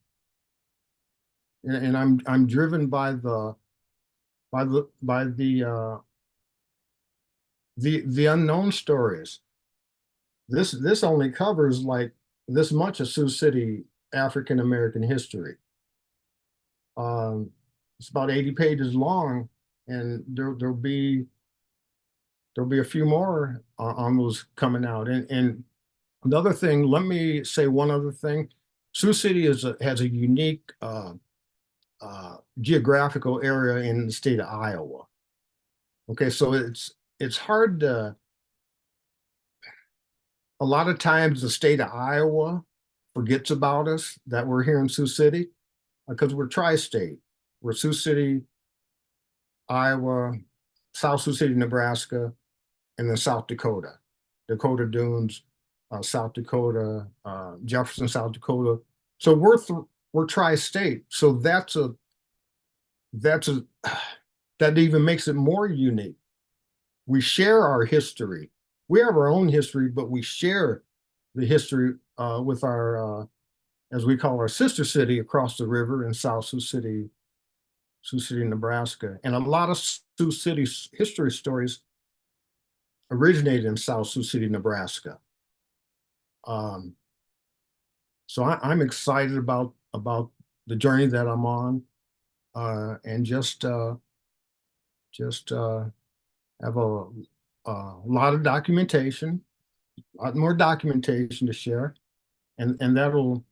I'm driven by the unknown stories. This only covers like this much of Sioux City African American history. It's about 80 pages long, and there'll be a few more on those coming out. And another thing, let me say one other thing. Sioux City has a unique geographical area in the state of Iowa. Okay, so it's hard to. A lot of times the state of Iowa forgets about us, that we're here in Sioux City, because we're tri-state. We're Sioux City, Iowa, South Sioux City, Nebraska, and then South Dakota, Dakota Dunes, South Dakota, Jefferson, South Dakota. So we're tri-state. So that even makes it more unique. We share our history. We have our own history, but we share the history with our, as we call our sister city across the river in South Sioux City, Nebraska. And a lot of Sioux City history stories originated in South Sioux City, Nebraska. So I'm excited about the journey that I'm on, and just have a lot of documentation, a lot more documentation to share, and that'll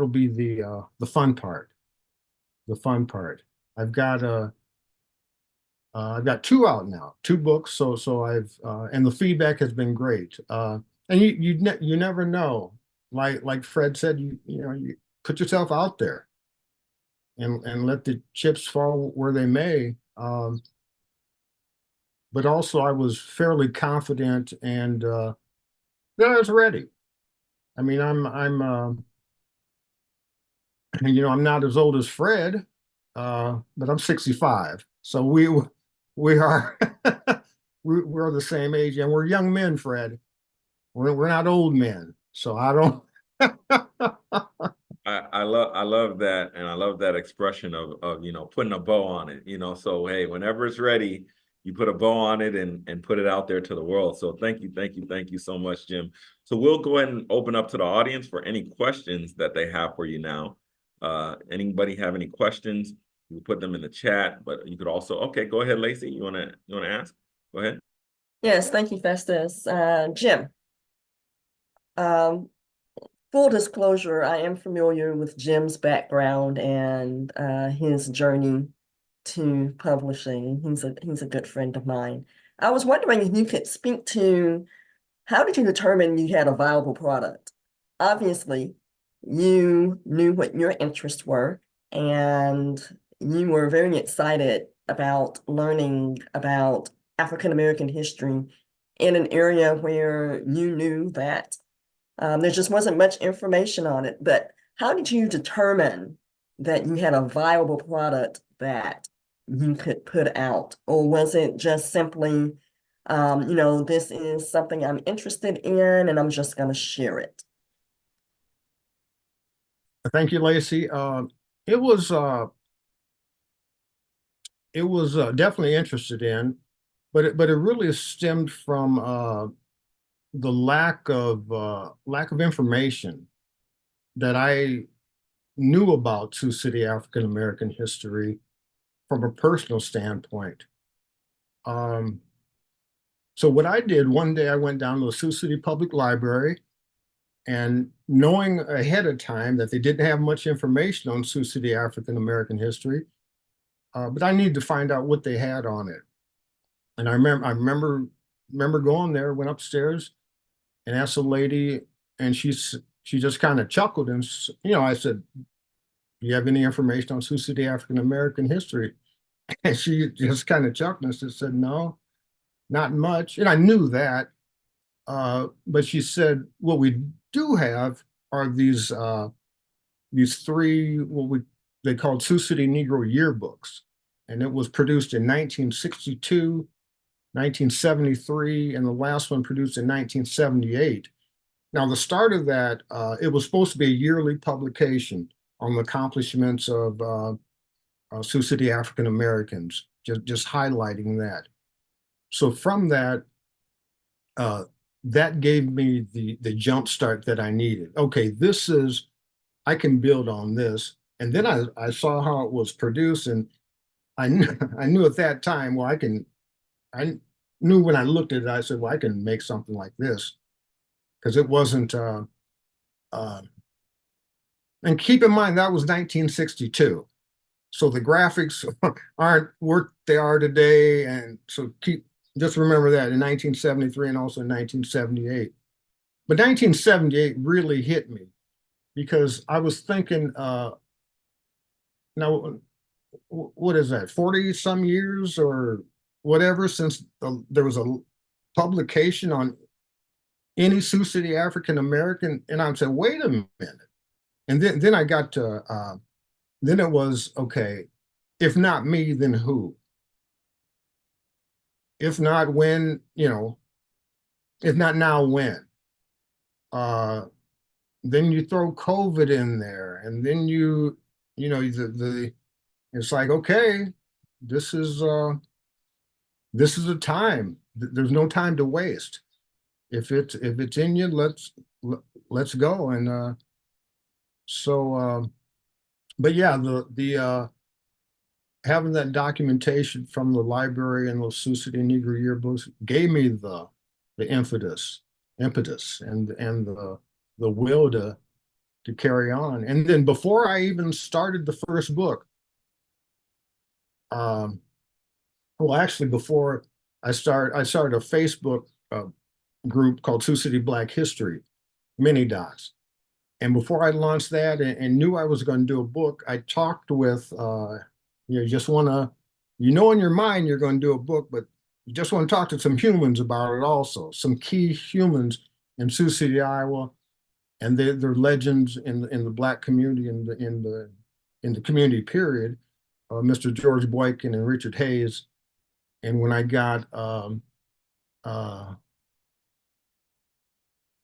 be the fun part. The fun part. I've got 2 out now, 2 books. So I've and the feedback has been great. And you never know. Like Fred said, you put yourself out there, and let the chips fall where they may. But also I was fairly confident, and that I was ready. I mean, I'm I'm not as old as Fred, but I'm 65. So we are we're the same age, and we're young men, Fred. We're not old men. So I don't. I love that, and I love that expression of putting a bow on it. So hey, whenever it's ready, you put a bow on it and put it out there to the world. So thank you so much, Jim. So we'll go ahead and open up to the audience for any questions that they have for you now. Anybody have any questions? You put them in the chat, but you could also, okay, go ahead, Lacey. You wanna ask? Go ahead. Yes, thank you, Festus. Jim, full disclosure, I am familiar with Jim's background and his journey to publishing. He's a good friend of mine. I was wondering if you could speak to how did you determine you had a viable product? Obviously, you knew what your interests were, and you were very excited about learning about African American history in an area where you knew that there just wasn't much information on it. But how did you determine that you had a viable product that you could put out? Or was it just simply, this is something I'm interested in and I'm just going to share it? Thank you, Lacey. It was definitely interested in, but it really stemmed from the lack of information that I knew about Sioux City African American history from a personal standpoint. So what I did one day, I went down to the Sioux City Public Library, and knowing ahead of time that they didn't have much information on Sioux City African American history, but I needed to find out what they had on it. And I remember going there, went upstairs and asked the lady, and she just kind of chuckled, and I said, "Do you have any information on Sioux City African American history?" And she just kind of chuckled and said, "No, not much." And I knew that, but she said, "What we do have are these three they called Sioux City Negro yearbooks, and it was produced in 1962, 1973, and the last one produced in 1978. Now, the start of that, it was supposed to be a yearly publication on the accomplishments of Sioux City African Americans, just highlighting that. So from that, that gave me the jump start that I needed. Okay, I can build on this. And then I saw how it was produced, and I knew at that time, well, I knew when I looked at it, I said, well, I can make something like this, because it wasn't, and keep in mind, that was 1962. So the graphics aren't what they are today. And so just remember that in 1973 and also in 1978. But 1978 really hit me, because I was thinking, now, what is that, 40 some years or whatever since there was a publication on any Sioux City African American? And I'm saying, wait a minute. And then I got to, then it was, okay, if not me, then who? If not when, if not now, when? Then you throw COVID in there, and then it's like, okay, this is a time. There's no time to waste. If it's in you, let's go. And but yeah, the having that documentation from the library and those Sioux City Negro yearbooks gave me the impetus and the will to carry on. And then before I even started the first book, well, actually, before I started a Facebook group called Sioux City Black History Mini Docs. And before I launched that and knew I was going to do a book, I talked with, just want to, in your mind you're going to do a book, but you just want to talk to some humans about it also, some key humans in Sioux City, Iowa, and they're legends in the Black community in the community period. Mr. George Boykin and Richard Hayes. And when I got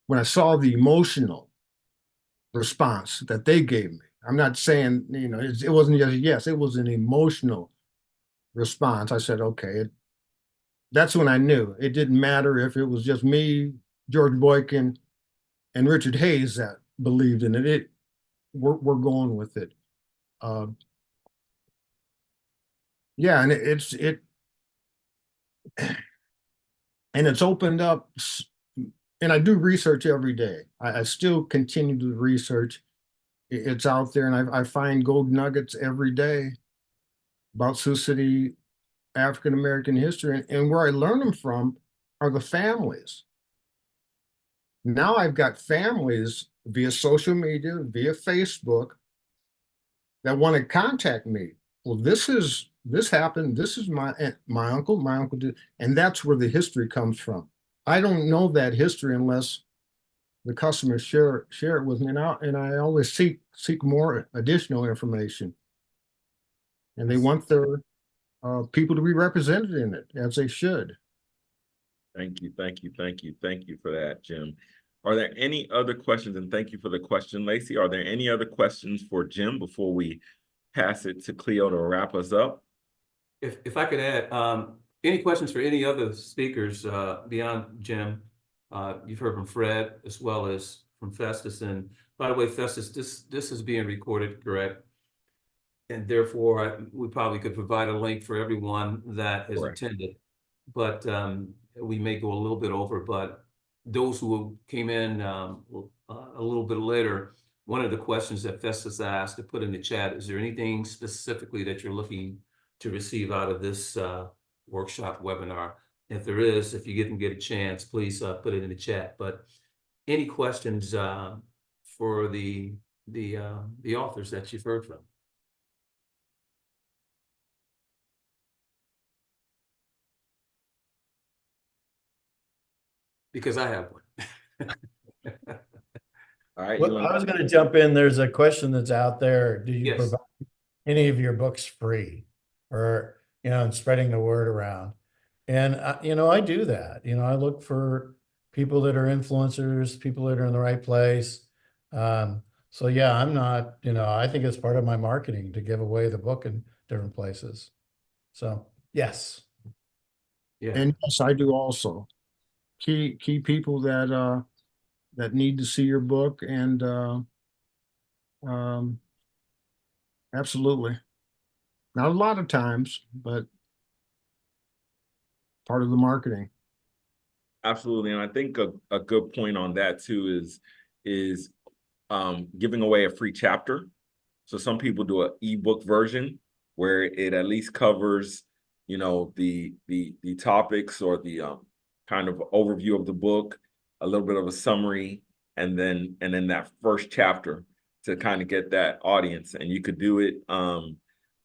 when I saw the emotional response that they gave me, I'm not saying, it wasn't just a yes, it was an emotional response. I said, okay, that's when I knew it didn't matter if it was just me, George Boykin, and Richard Hayes that believed in it. We're going with it. Yeah, and it's opened up and I do research every day. I still continue to research. It's out there, and I find gold nuggets every day about Sioux City African American history, and where I learn them from are the families. Now I've got families via social media, via Facebook, that want to contact me. Well, this happened. This is my uncle. My uncle did, and that's where the history comes from. I don't know that history unless the customers share it with me, and I always seek more additional information, and they want their people to be represented in it as they should. Thank you for that, Jim. Are there any other questions? And thank you for the question, Lacey. Are there any other questions for Jim before we pass it to Cleo to wrap us up? If I could add, any questions for any other speakers beyond Jim? You've heard from Fred as well as from Festus. And by the way, Festus, this is being recorded, correct? And therefore, we probably could provide a link for everyone that has Correct. attended. But we may go a little bit over, but those who came in a little bit later, one of the questions that Festus asked to put in the chat, is there anything specifically that you're looking to receive out of this workshop webinar? If there is, if you didn't get a chance, please put it in the chat. But any questions for the authors that you've heard from? Because I have one. All right. Well, I was going to jump in. There's a question that's out there. Do you Yes. provide any of your books free, or, and spreading the word around? And, I do that. I look for people that are influencers, people that are in the right place. So yeah, I'm not, I think it's part of my marketing to give away the book in different places. So yes. Yeah. And yes, I do also. Key people that need to see your book, and absolutely. Not a lot of times, but part of the marketing. Absolutely. And I think a good point on that too is giving away a free chapter. So some people do an ebook version where it at least covers, the topics or the kind of overview of the book, a little bit of a summary, and then that first chapter to kind of get that audience. And you could do it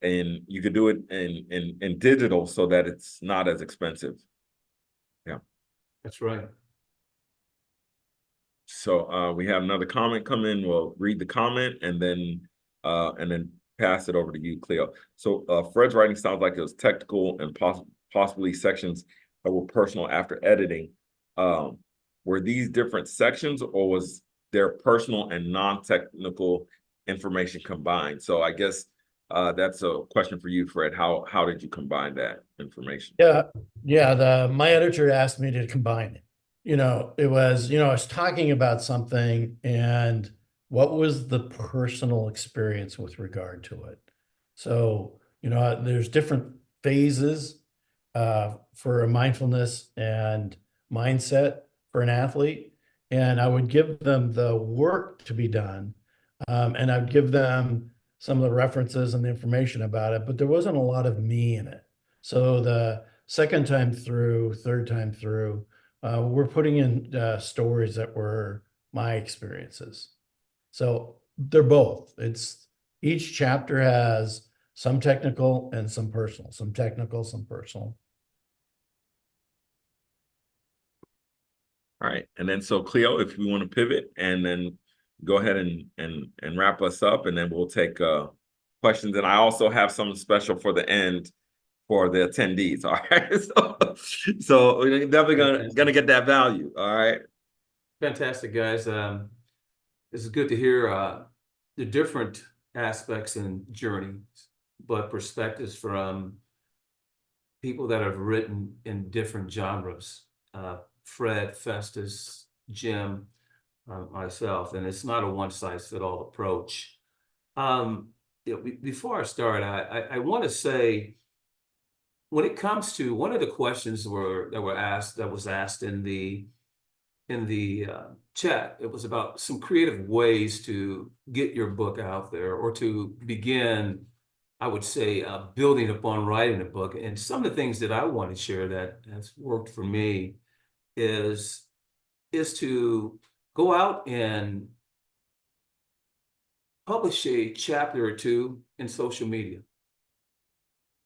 in digital so that it's not as expensive. Yeah. That's right. So we have another comment come in. We'll read the comment and then pass it over to you, Cleo. So Fred's writing sounds like it was technical and possibly sections that were personal after editing. Were these different sections, or was there personal and non-technical information combined? So I guess that's a question for you, Fred. How did you combine that information? Yeah. My editor asked me to combine it. It was, I was talking about something, and what was the personal experience with regard to it? So, there's different phases for a mindfulness and mindset for an athlete. And I would give them the work to be done. And I'd give them some of the references and the information about it, but there wasn't a lot of me in it. So the second time through, third time through, we're putting in stories that were my experiences. So they're both. It's each chapter has some technical and some personal, some technical, some personal. All right. And then so Cleo, if you want to pivot and then go ahead and wrap us up, and then we'll take questions. And I also have something special for the end for the attendees. All right. So we're definitely gonna get that value. All right. Fantastic, guys. This is good to hear the different aspects and journeys, but perspectives from people that have written in different genres. Fred, Festus, Jim, myself, and it's not a one-size-fits-all approach. Before I start, I want to say, when it comes to one of the questions that was asked in the in the chat, it was about some creative ways to get your book out there or to begin, I would say, building upon writing a book. And some of the things that I want to share that has worked for me is to go out and publish a chapter or two in social media.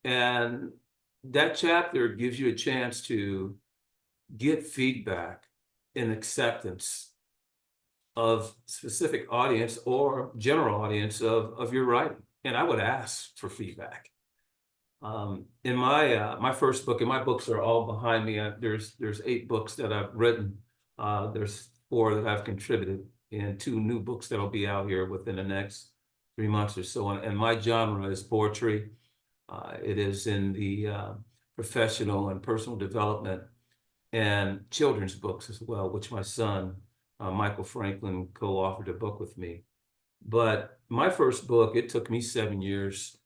And that chapter gives you a chance to get feedback and acceptance of specific audience or general audience of your writing. And I would ask for feedback. In my first book, and my books are all behind me. There's 8 books that I've written. There's 4 that I've contributed, and 2 new books that'll be out here within the next 3 months or so. And my genre is poetry. It is in the professional and personal development and children's books as well, which my son, Michael Franklin, co-authored a book with me. But my first book, it took me 7 years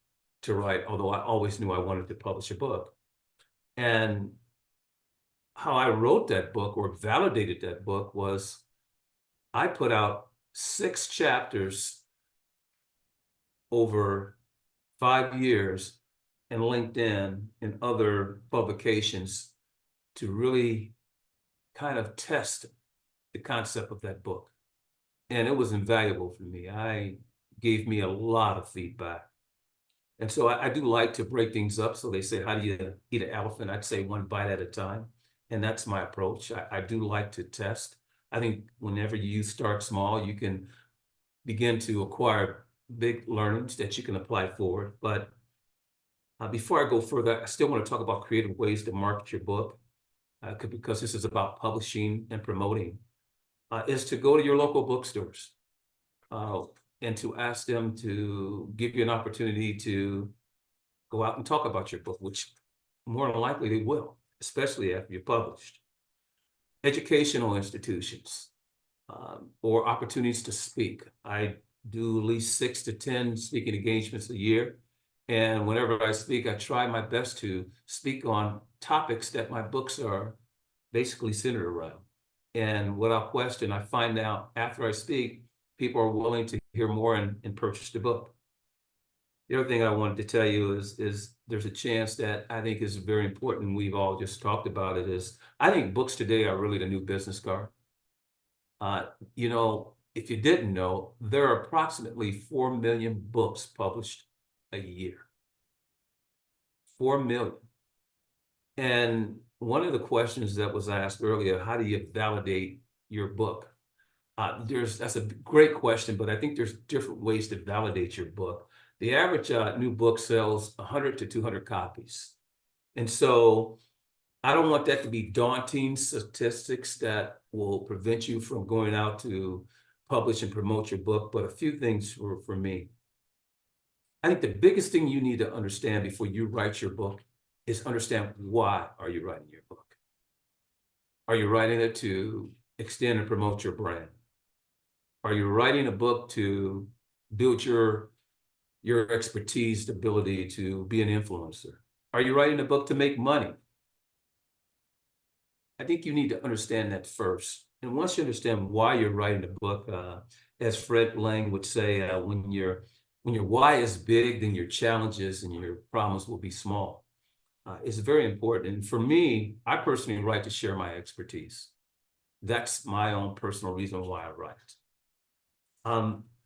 to write, although I always knew I wanted to publish a book. And how I wrote that book or validated that book was I put out 6 chapters over 5 years in LinkedIn and other publications to really kind of test the concept of that book. And it was invaluable for me. Gave me a lot of feedback. And so I do like to break things up. So they say, how do you eat an elephant? I'd say 1 bite at a time. And that's my approach. I do like to test. I think whenever you start small, you can begin to acquire big learnings that you can apply forward. But before I go further, I still want to talk about creative ways to market your book, because this is about publishing and promoting, is to go to your local bookstores and to ask them to give you an opportunity to go out and talk about your book, which more than likely they will, especially after you're published. Educational institutions or opportunities to speak. I do at least 6 to 10 speaking engagements a year. And whenever I speak, I try my best to speak on topics that my books are basically centered around. And without question, I find out after I speak, people are willing to hear more and purchase the book. The other thing I wanted to tell you is there's a chance that I think is very important, and we've all just talked about it, is I think books today are really the new business card. You know, if you didn't know, there are approximately 4 million books published a year. 4 million. And one of the questions that was asked earlier, how do you validate your book? That's a great question, but I think there's different ways to validate your book. The average new book sells 100 to 200 copies. And so I don't want that to be daunting statistics that will prevent you from going out to publish and promote your book, but a few things for me. I think the biggest thing you need to understand before you write your book is understand, why are you writing your book? Are you writing it to extend and promote your brand? Are you writing a book to build your expertise, the ability to be an influencer? Are you writing a book to make money? I think you need to understand that first. And once you understand why you're writing a book, as Fred Lang would say, when your why is big, then your challenges and your problems will be small. It's very important. And for me, I personally write to share my expertise. That's my own personal reason why I write.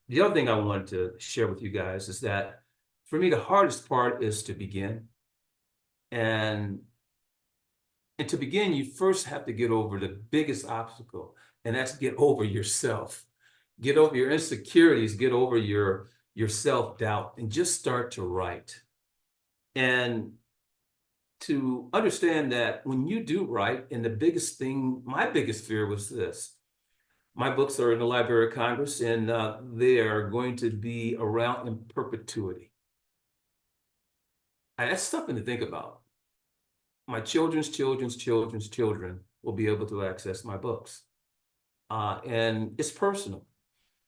The other thing I wanted to share with you guys is that for me, the hardest part is to begin. And to begin, you first have to get over the biggest obstacle, and that's get over yourself. Get over your insecurities, get over your self-doubt, and just start to write. And to understand that when you do write, and the biggest thing, my biggest fear was this. My books are in the Library of Congress, and they are going to be around in perpetuity. And that's something to think about. My children's children will be able to access my books. And it's personal.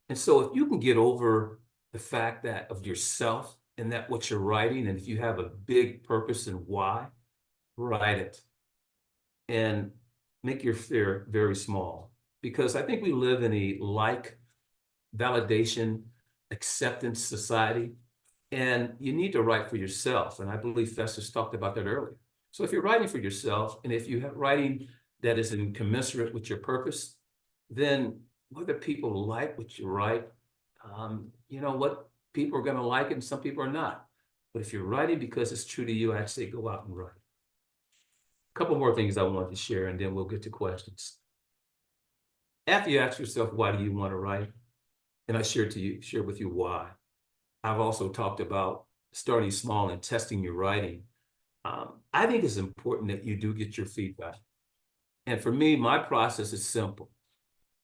And so if you can get over the fact that of yourself and that what you're writing, and if you have a big purpose and why, write it. And make your fear very small. because I think we live in a like validation, acceptance society, and you need to write for yourself. And I believe Festus talked about that earlier. So if you're writing for yourself, and if you have writing that is in commensurate with your purpose, then whether people like what you write, you know what, people are going to like it and some people are not. But if you're writing because it's true to you, I'd say go out and write. A couple more things I wanted to share, and then we'll get to questions. After you ask yourself, why do you want to write? And I share with you why. I've also talked about starting small and testing your writing. I think it's important that you do get your feedback. And for me, my process is simple.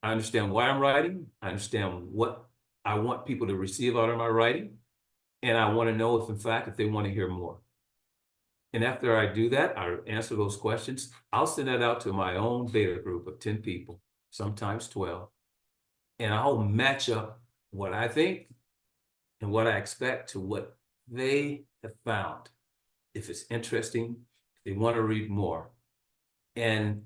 I understand why I'm writing. I understand what I want people to receive out of my writing. And I want to know if, in fact, if they want to hear more. And after I do that, I answer those questions. I'll send that out to my own beta group of 10 people, sometimes 12. And I'll match up what I think and what I expect to what they have found. If it's interesting, if they want to read more. And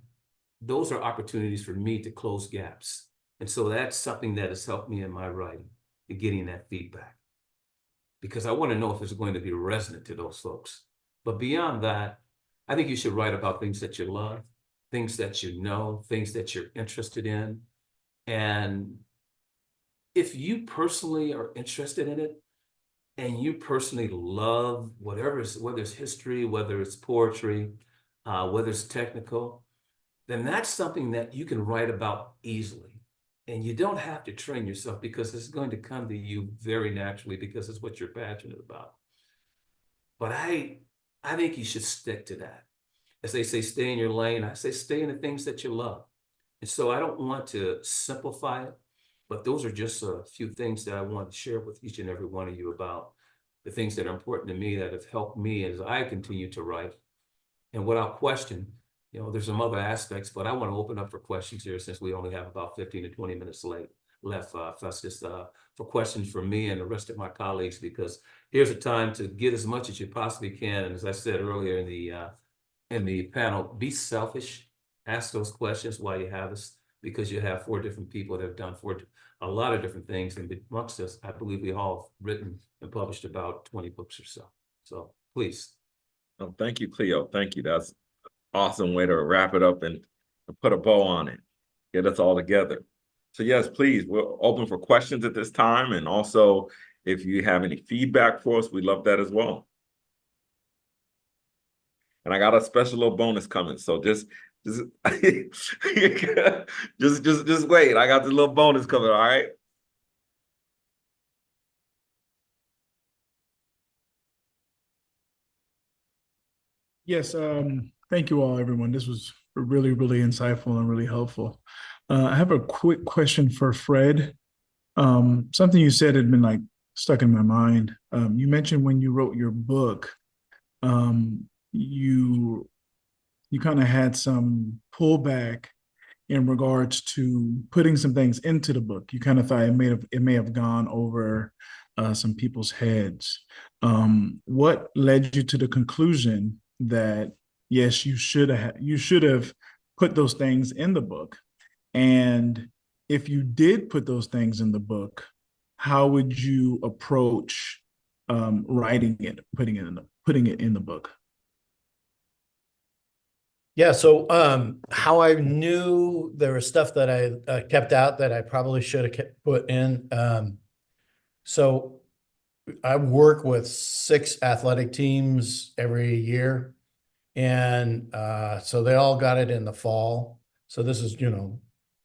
those are opportunities for me to close gaps. And so that's something that has helped me in my writing, in getting that feedback. Because I want to know if it's going to be resonant to those folks. But beyond that, I think you should write about things that you love, things that you know, things that you're interested in. And if you personally are interested in it, and you personally love whatever, whether it's history, whether it's poetry, whether it's technical, then that's something that you can write about easily. And you don't have to train yourself, because it's going to come to you very naturally, because it's what you're passionate about. But I think you should stick to that. As they say, stay in your lane. I say, stay in the things that you love. And so I don't want to simplify it, but those are just a few things that I want to share with each and every one of you about the things that are important to me, that have helped me as I continue to write. And without question, you know, there's some other aspects, but I want to open up for questions here, since we only have about 15 to 20 minutes left, Festus, for questions from me and the rest of my colleagues, because here's a time to get as much as you possibly can. And as I said earlier in the panel, be selfish, ask those questions while you have us, because you have 4 different people that have done a lot of different things. And amongst us, I believe we all have written and published about 20 books or so. So please. Oh, thank you, Cleo. Thank you. That's an awesome way to wrap it up and put a bow on it. Get us all together. So yes, please, we're open for questions at this time. And also, if you have any feedback for us, we love that as well. And I got a special little bonus coming. So just just wait. I got the little bonus coming, all right? Yes, thank you all, everyone. This was really, really insightful and really helpful. I have a quick question for Fred. Something you said had been like stuck in my mind. You mentioned when you wrote your book, you kind of had some pullback in regards to putting some things into the book. You kind of thought it may have gone over some people's heads. What led you to the conclusion that yes, you should have put those things in the book? And if you did put those things in the book, how would you approach writing it, putting it in the book? Yeah, so how I knew there was stuff that I kept out that I probably should have put in. So I work with 6 athletic teams every year. And so they all got it in the fall. So this is,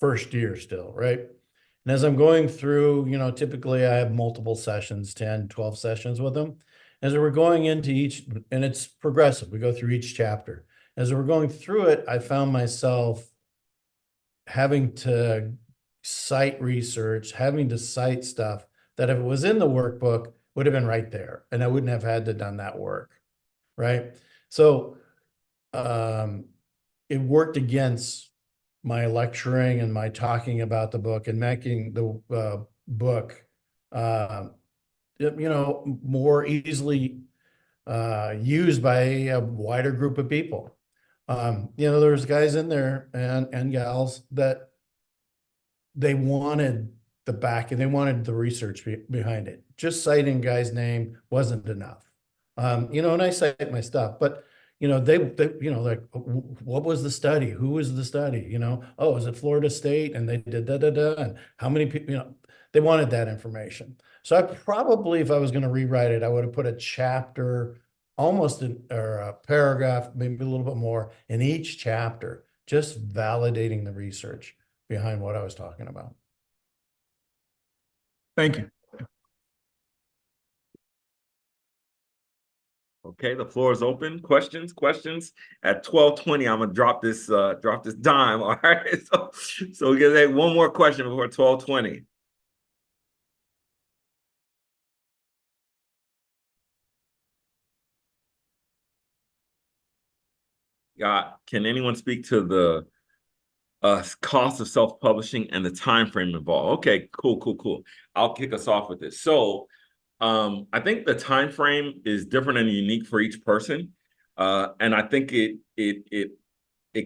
first year still, right? And as I'm going through, typically I have multiple sessions, 10, 12 sessions with them. As we're going into each, and it's progressive, we go through each chapter. As we're going through it, I found myself having to cite research, having to cite stuff that if it was in the workbook would have been right there, and I wouldn't have had to done that work, right? So it worked against my lecturing and my talking about the book and making the book, more easily used by a wider group of people. There's guys in there and gals that they wanted the back and they wanted the research behind it. Just citing guy's name wasn't enough. And I cite my stuff, but they like, what was the study? Who was the study? Oh, is it Florida State? And they did and how many people, they wanted that information. So I probably, if I was going to rewrite it, I would have put a chapter or a paragraph, maybe a little bit more in each chapter, just validating the research behind what I was talking about. Thank you. Okay, the floor is open. Questions? At 12:20, I'm gonna drop this dime. All right. So we're gonna take one more question before 12:20. Can anyone speak to the cost of self-publishing and the time frame involved? Okay, cool. I'll kick us off with this. So I think the time frame is different and unique for each person. And I think it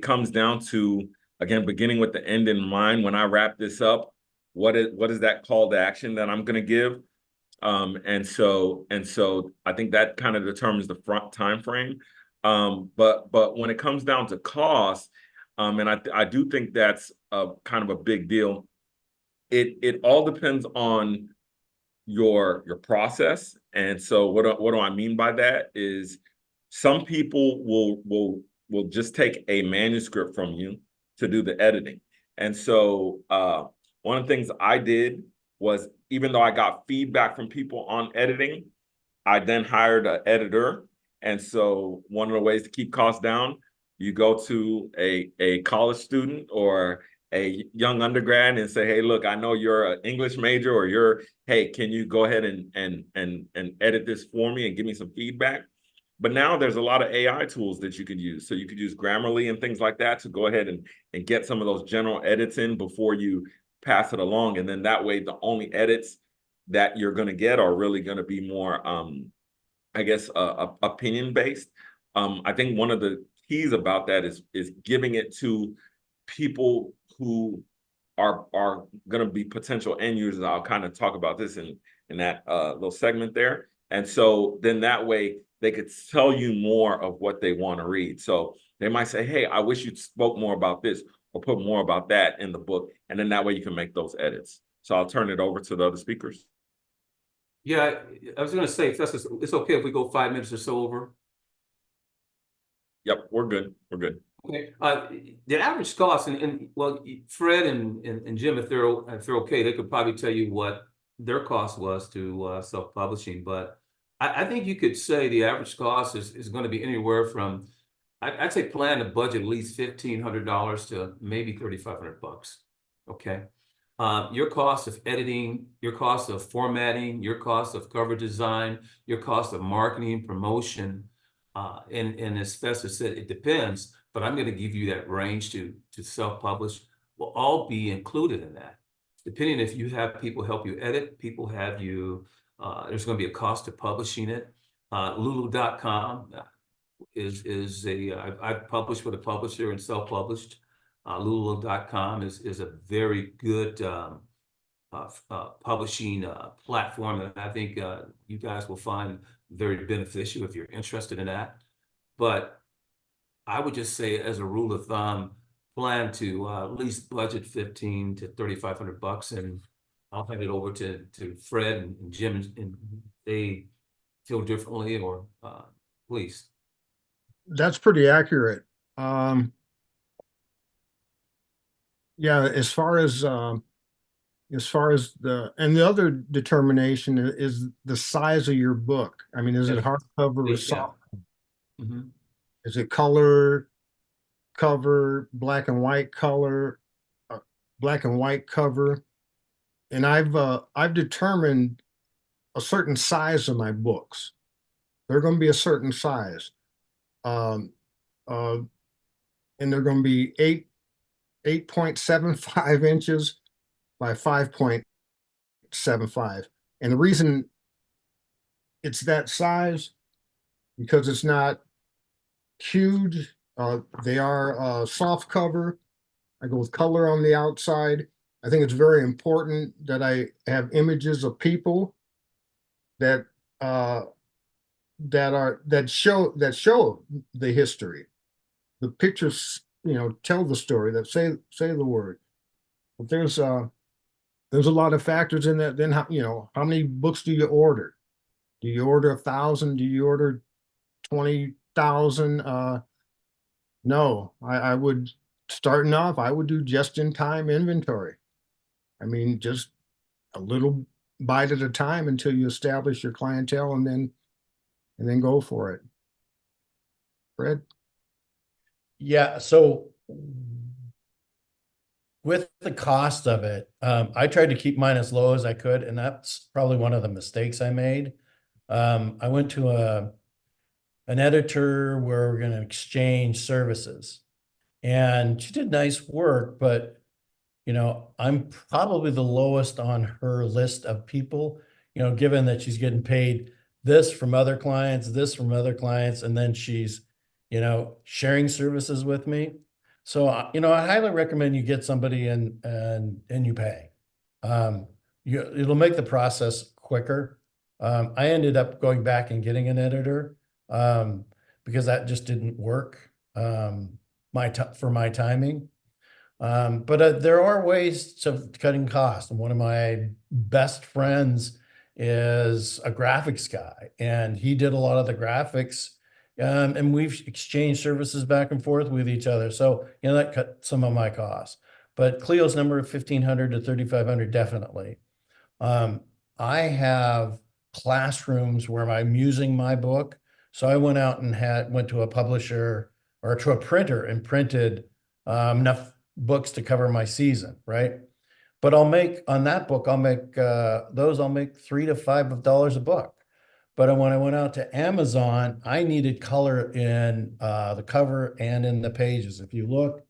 comes down to, again, beginning with the end in mind. When I wrap this up, what is that call to action that I'm going to give? And so I think that kind of determines the front time frame. But when it comes down to cost, and I do think that's kind of a big deal. It all depends on your process. And so what do I mean by that is some people will just take a manuscript from you to do the editing. And so one of the things I did was, even though I got feedback from people on editing, I then hired an editor. And so one of the ways to keep costs down, you go to a college student or a young undergrad and say, hey, look, I know you're an English major, or hey, can you go ahead and edit this for me and give me some feedback? But now there's a lot of AI tools that you could use. So you could use Grammarly and things like that to go ahead and get some of those general edits in before you pass it along. And then that way, the only edits that you're going to get are really going to be more, I guess, opinion based. I think one of the keys about that is giving it to people who are going to be potential end users. I'll kind of talk about this in that little segment there. And so then that way they could tell you more of what they want to read. So they might say, hey, I wish you spoke more about this or put more about that in the book. And then that way you can make those edits. So I'll turn it over to the other speakers. Yeah, I was going to say, Festus, it's okay if we go 5 minutes or so over. Yep, we're good. Okay. The average cost, and well, Fred and Jim, if they're okay, they could probably tell you what their cost was to self-publishing. But I think you could say the average cost is going to be anywhere from, I'd say plan to budget at least $1,500 to maybe $3,500. Okay. Your cost of editing, your cost of formatting, your cost of cover design, your cost of marketing, promotion, and as Festus said, it depends, but I'm going to give you that range to self-publish will all be included in that. Depending if you have people help you edit, people have you, there's going to be a cost to publishing it. Lulu.com I've published with a publisher and self-published. Lulu.com is a very good publishing platform that I think you guys will find very beneficial if you're interested in that. But I would just say, as a rule of thumb, plan to at least budget $1,500 to $3,500, and I'll hand it over to Fred and Jim, and they feel differently, or please. That's pretty accurate. Yeah, as far as the other determination is the size of your book. I mean, is it hardcover or soft? Mm-hmm. Is it color cover, black and white color, black and white cover? And I've determined a certain size of my books. They're going to be a certain size, and they're going to be 8.75 inches by 5.75. And the reason it's that size, because it's not huge. They are soft cover. I go with color on the outside, I think it's very important that I have images of people that show the history. The pictures, tell the story, that say the word. But there's a lot of factors in that. Then how many books do you order? Do you order 1,000? Do you order 20,000? No, I would, starting off, I would do just-in-time inventory. I mean, just a little bite at a time until you establish your clientele, and then go for it. Fred? Yeah, so with the cost of it, I tried to keep mine as low as I could, and that's probably one of the mistakes I made. I went to an editor where we're going to exchange services, and she did nice work, but I'm probably the lowest on her list of people, given that she's getting paid this from other clients, and then she's, sharing services with me. So, I highly recommend you get somebody and you pay. It'll make the process quicker. I ended up going back and getting an editor, because that just didn't work, for my timing. But there are ways of cutting costs. And one of my best friends is a graphics guy, and he did a lot of the graphics. And we've exchanged services back and forth with each other. So, that cut some of my costs. But Cleo's number of 1,500 to 3,500, definitely. I have classrooms where I'm using my book. So I went out and went to a publisher or to a printer and printed enough books to cover my season, right? But I'll make $3 to $5 a book. But when I went out to Amazon, I needed color in the cover and in the pages. If you look,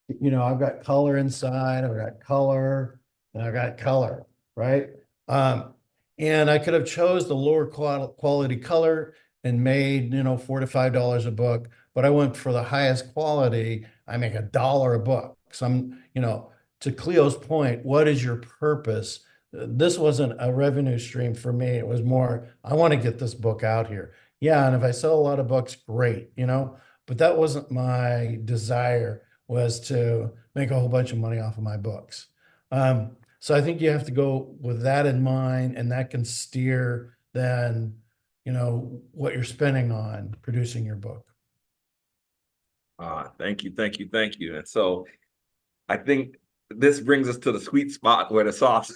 I've got color inside, I've got color, and I've got color, right? And I could have chose the lower quality color and made, $4 to $5 a book, but I went for the highest quality. I make $1 a book. So I'm, to Cleo's point, what is your purpose? This wasn't a revenue stream for me. It was more, I want to get this book out here. Yeah, and if I sell a lot of books, great, but that wasn't my desire, was to make a whole bunch of money off of my books. So I think you have to go with that in mind, and that can steer then, what you're spending on producing your book. Thank you. And so I think this brings us to the sweet spot where the sauce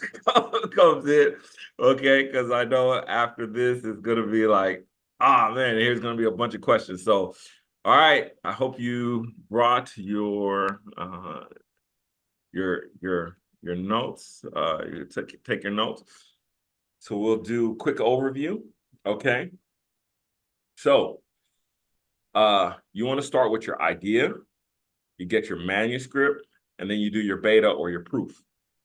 comes in, okay? Because I know after this it's gonna be like, man, here's gonna be a bunch of questions. So, all right, I hope you brought your notes. You take your notes. So we'll do a quick overview, okay? So, you want to start with your idea. You get your manuscript, and then you do your beta or your proof,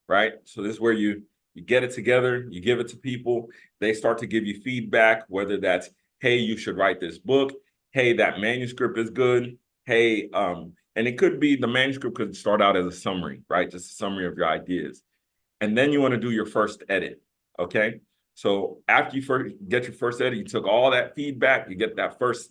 right? So this is where you get it together, you give it to people, they start to give you feedback, whether that's, hey, you should write this book, hey, that manuscript is good, hey, and it could be, the manuscript could start out as a summary, right? Just a summary of your ideas. And then you want to do your first edit, okay? So after you get your first edit, you took all that feedback, you get that first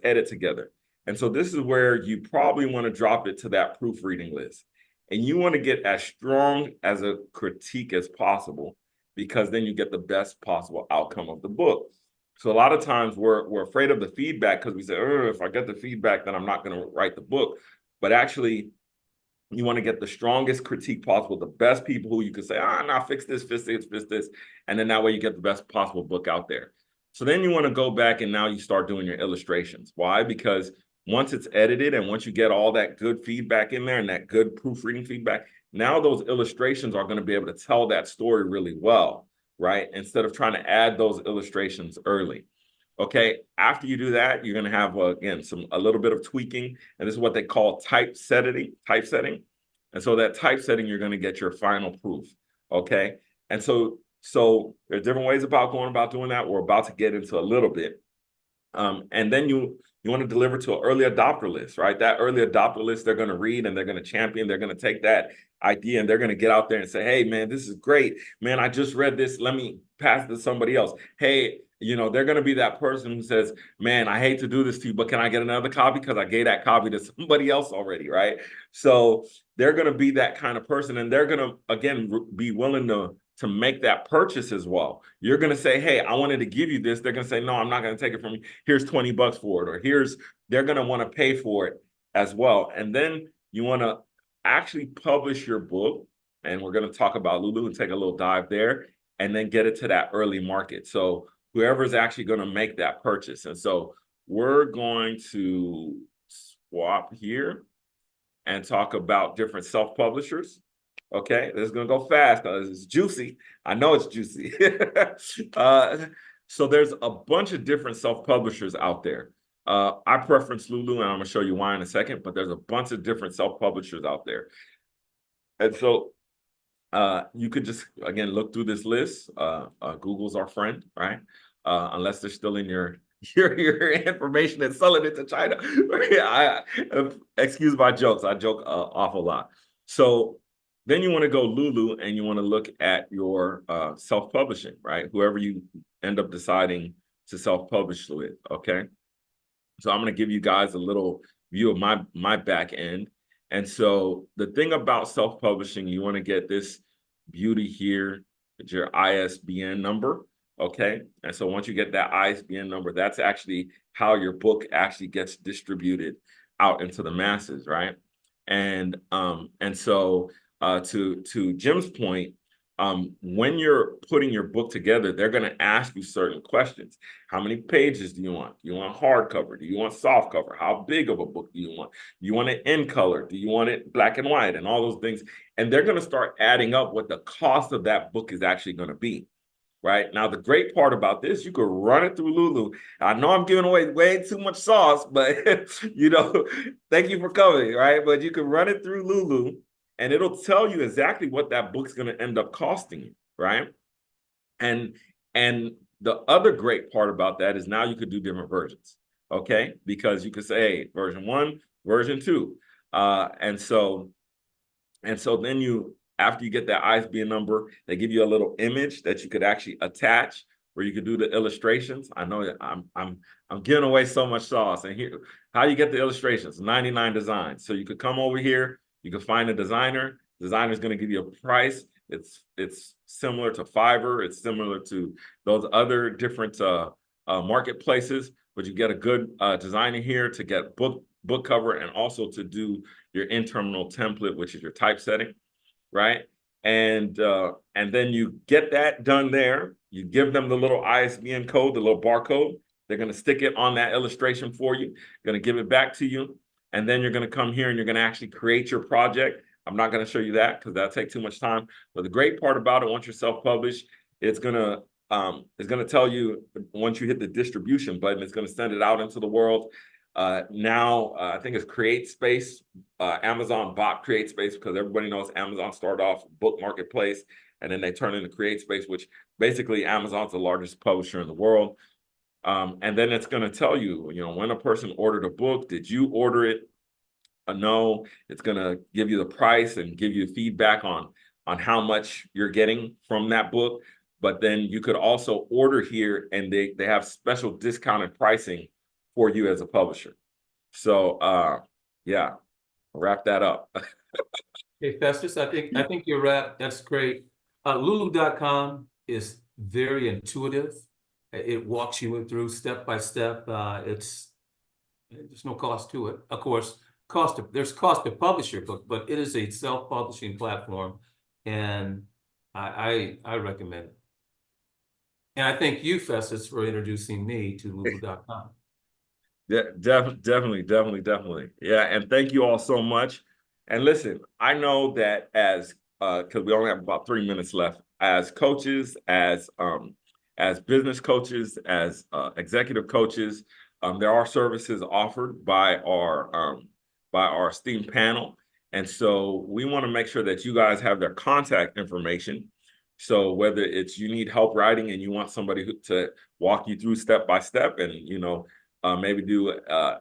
edit together. And so this is where you probably want to drop it to that proofreading list. And you want to get as strong as a critique as possible, because then you get the best possible outcome of the book. So a lot of times we're afraid of the feedback because we say, if I get the feedback, then I'm not going to write the book. But actually, you want to get the strongest critique possible, the best people who you can say, now fix this. And then that way you get the best possible book out there. So then you want to go back and now you start doing your illustrations. Why? Because once it's edited and once you get all that good feedback in there and that good proofreading feedback, now those illustrations are going to be able to tell that story really well, right? Instead of trying to add those illustrations early. Okay, after you do that, you're going to have, again, a little bit of tweaking, and this is what they call typesetting. And so that typesetting, you're going to get your final proof, okay? And so there are different ways about going about doing that. We're about to get into a little bit. And then you want to deliver to an early adopter list, right? That early adopter list, they're going to read and they're going to champion. They're going to take that idea and they're going to get out there and say, hey, man, this is great. Man, I just read this. Let me pass it to somebody else. Hey, they're going to be that person who says, man, I hate to do this to you, but can I get another copy? Because I gave that copy to somebody else already, right? So they're going to be that kind of person. And they're going to, again, be willing to make that purchase as well. You're going to say, hey, I wanted to give you this. They're going to say, no, I'm not going to take it from you. Here's $20 for it. Or they're going to want to pay for it as well. And then you want to actually publish your book. And we're going to talk about Lulu and take a little dive there and then get it to that early market. So whoever's actually going to make that purchase. And so we're going to swap here and talk about different self-publishers. Okay, this is gonna go fast because it's juicy. I know it's juicy. So there's a bunch of different self-publishers out there. I preference Lulu, and I'm gonna show you why in a second, but there's a bunch of different self-publishers out there. And so you could just, again, look through this list. Google's our friend, right? Unless they're still in your information and selling it to China. Excuse my jokes. I joke awful lot. So then you want to go Lulu and you want to look at your self-publishing, right? Whoever you end up deciding to self-publish with, okay? So I'm going to give you guys a little view of my back end. And so the thing about self-publishing, you want to get this beauty here, it's your ISBN number, okay? And so once you get that ISBN number, that's actually how your book actually gets distributed out into the masses, right? And so to Jim's point, when you're putting your book together, they're going to ask you certain questions. How many pages do you want? Do you want hardcover? Do you want soft cover? How big of a book do you want? Do you want it in color? Do you want it black and white? And all those things. And they're going to start adding up what the cost of that book is actually going to be. Right now, the great part about this, you could run it through Lulu. I know I'm giving away way too much sauce, but thank you for coming, right? But you can run it through Lulu and it'll tell you exactly what that book's going to end up costing you, right? And the other great part about that is now you could do different versions, okay? Because you could say, hey, version 1, version 2. And so then after you get that ISBN number, they give you a little image that you could actually attach where you could do the illustrations. I know that I'm giving away so much sauce. And here, how you get the illustrations, 99 designs. So you could come over here, you can find a designer. Designer's going to give you a price. It's similar to Fiverr. It's similar to those other different marketplaces, but you get a good designer here to get book cover and also to do your internal template, which is your typesetting, right? And then you get that done there. You give them the little ISBN code, the little barcode. They're going to stick it on that illustration for you. Going to give it back to you. And then you're going to come here and you're going to actually create your project. I'm not going to show you that because that'll take too much time. But the great part about it, once you're self-published, it's going to tell you once you hit the distribution button, it's going to send it out into the world. Now, I think it's CreateSpace. Amazon bought CreateSpace because everybody knows Amazon started off book marketplace and then they turned into CreateSpace, which basically Amazon's the largest publisher in the world. And then it's going to tell you, when a person ordered a book, did you order it? No, it's going to give you the price and give you feedback on how much you're getting from that book. But then you could also order here and they have special discounted pricing for you as a publisher. So, yeah, wrap that up. Hey, Festus, I think you're wrapped. That's great. Lulu.com is very intuitive. It walks you through step by step. There's no cost to it. Of course, there's cost to publish your book, but it is a self-publishing platform, and I recommend it. And I thank you, Festus, for introducing me to Lulu.com. Yeah, definitely. Yeah, and thank you all so much. And listen, I know that because we only have about 3 minutes left, as coaches, as business coaches, as executive coaches, there are services offered by our esteemed panel. And so we want to make sure that you guys have their contact information. So whether it's you need help writing and you want somebody to walk you through step by step and, maybe do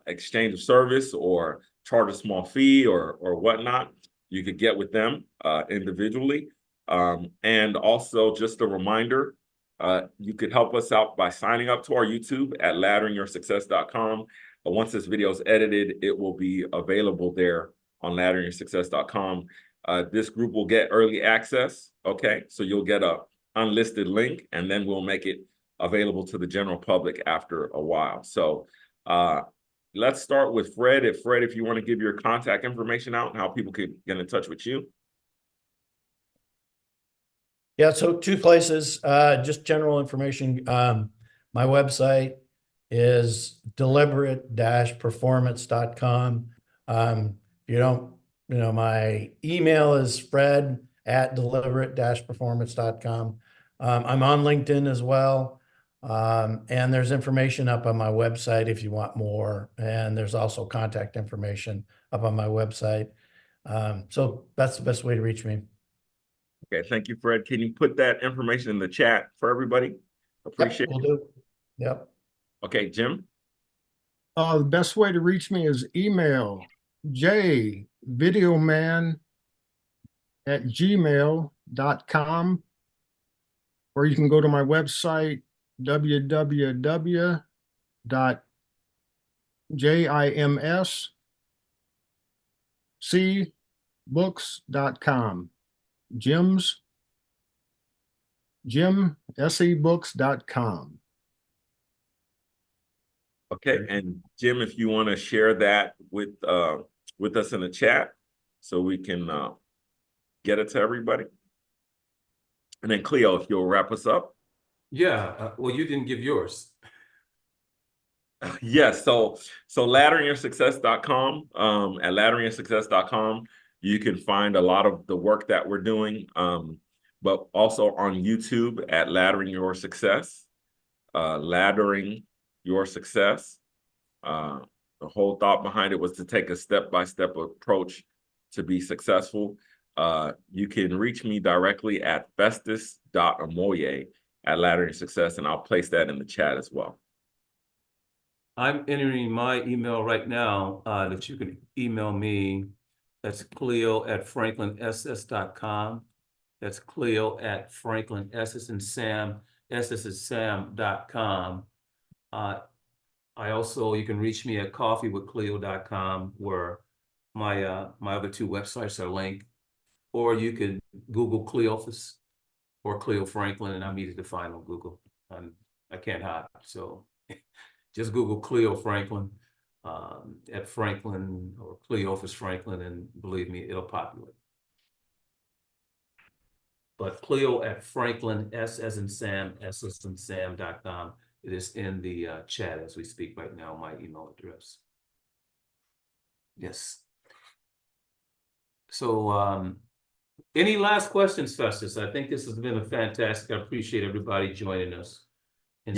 exchange of service or charge a small fee or whatnot, you could get with them individually. And also just a reminder, you could help us out by signing up to our YouTube at ladderingyoursuccess.com. Once this video is edited, it will be available there on ladderingyoursuccess.com. This group will get early access, okay? So you'll get a unlisted link, and then we'll make it available to the general public after a while. So let's start with Fred. If you want to give your contact information out and how people can get in touch with you. Yeah, so 2 places, just general information. My website is deliberate-performance.com. My email is fred@deliberate-performance.com. I'm on LinkedIn as well. And there's information up on my website if you want more. And there's also contact information up on my website. So that's the best way to reach me. Okay, thank you, Fred. Can you put that information in the chat for everybody? Appreciate Yep, it. will do. Yep. Okay, Jim. The best way to reach me is email jvideoman@gmail.com, or you can go to my website, www.jimscbooks.com. jimscbooks.com. Okay, and Jim, if you want to share that with us in the chat so we can get it to everybody. And then Cleo, if you'll wrap us up. Yeah, well, you didn't give yours. Yes, so ladderingyoursuccess.com, at ladderingyoursuccess.com, you can find a lot of the work that we're doing, but also on YouTube at Laddering Your Success, Laddering Your Success. The whole thought behind it was to take a step-by-step approach to be successful. You can reach me directly at festus.amoye@ladderingyoursuccess, and I'll place that in the chat as well. I'm entering my email right now that you can email me. That's Cleo@franklinss.com. That's Cleo@Franklin, S as in Sam, S as in Sam.com. I also, you can reach me at coffeewithcleo.com, where my other 2 websites are linked. Or you can Google Cleophas or Cleo Franklin, and I'm easy to find on Google. I can't hide, so just Google Cleo Franklin at Franklin or Cleophas Franklin, and believe me, it'll populate. But Cleo@Franklin, S as in Sam, S as in Sam.com. It is in the chat as we speak right now, my email address. Yes. So any last questions, Festus? I think this has been a fantastic. I appreciate everybody joining us. And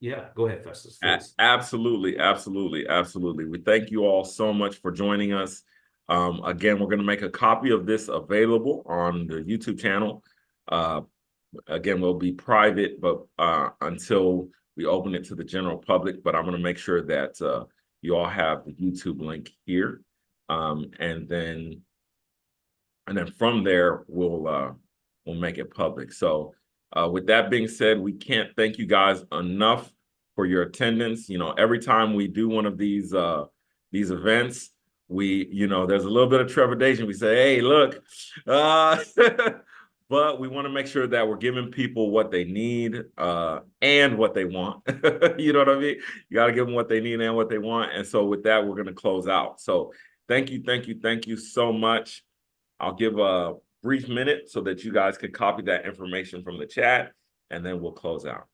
yeah, go ahead, Festus. Absolutely. We thank you all so much for joining us. Again, we're going to make a copy of this available on the YouTube channel. Again, we'll be private, but until we open it to the general public. But I'm going to make sure that you all have the YouTube link here, and then from there we'll make it public. So with that being said, we can't thank you guys enough for your attendance. Every time we do one of these events, there's a little bit of trepidation. We say, hey, look, but we want to make sure that we're giving people what they need and what they want. You know what I mean? You got to give them what they need and what they want. And so with that, we're going to close out. So thank you so much. I'll give a brief minute so that you guys can copy that information from the chat, and then we'll close out.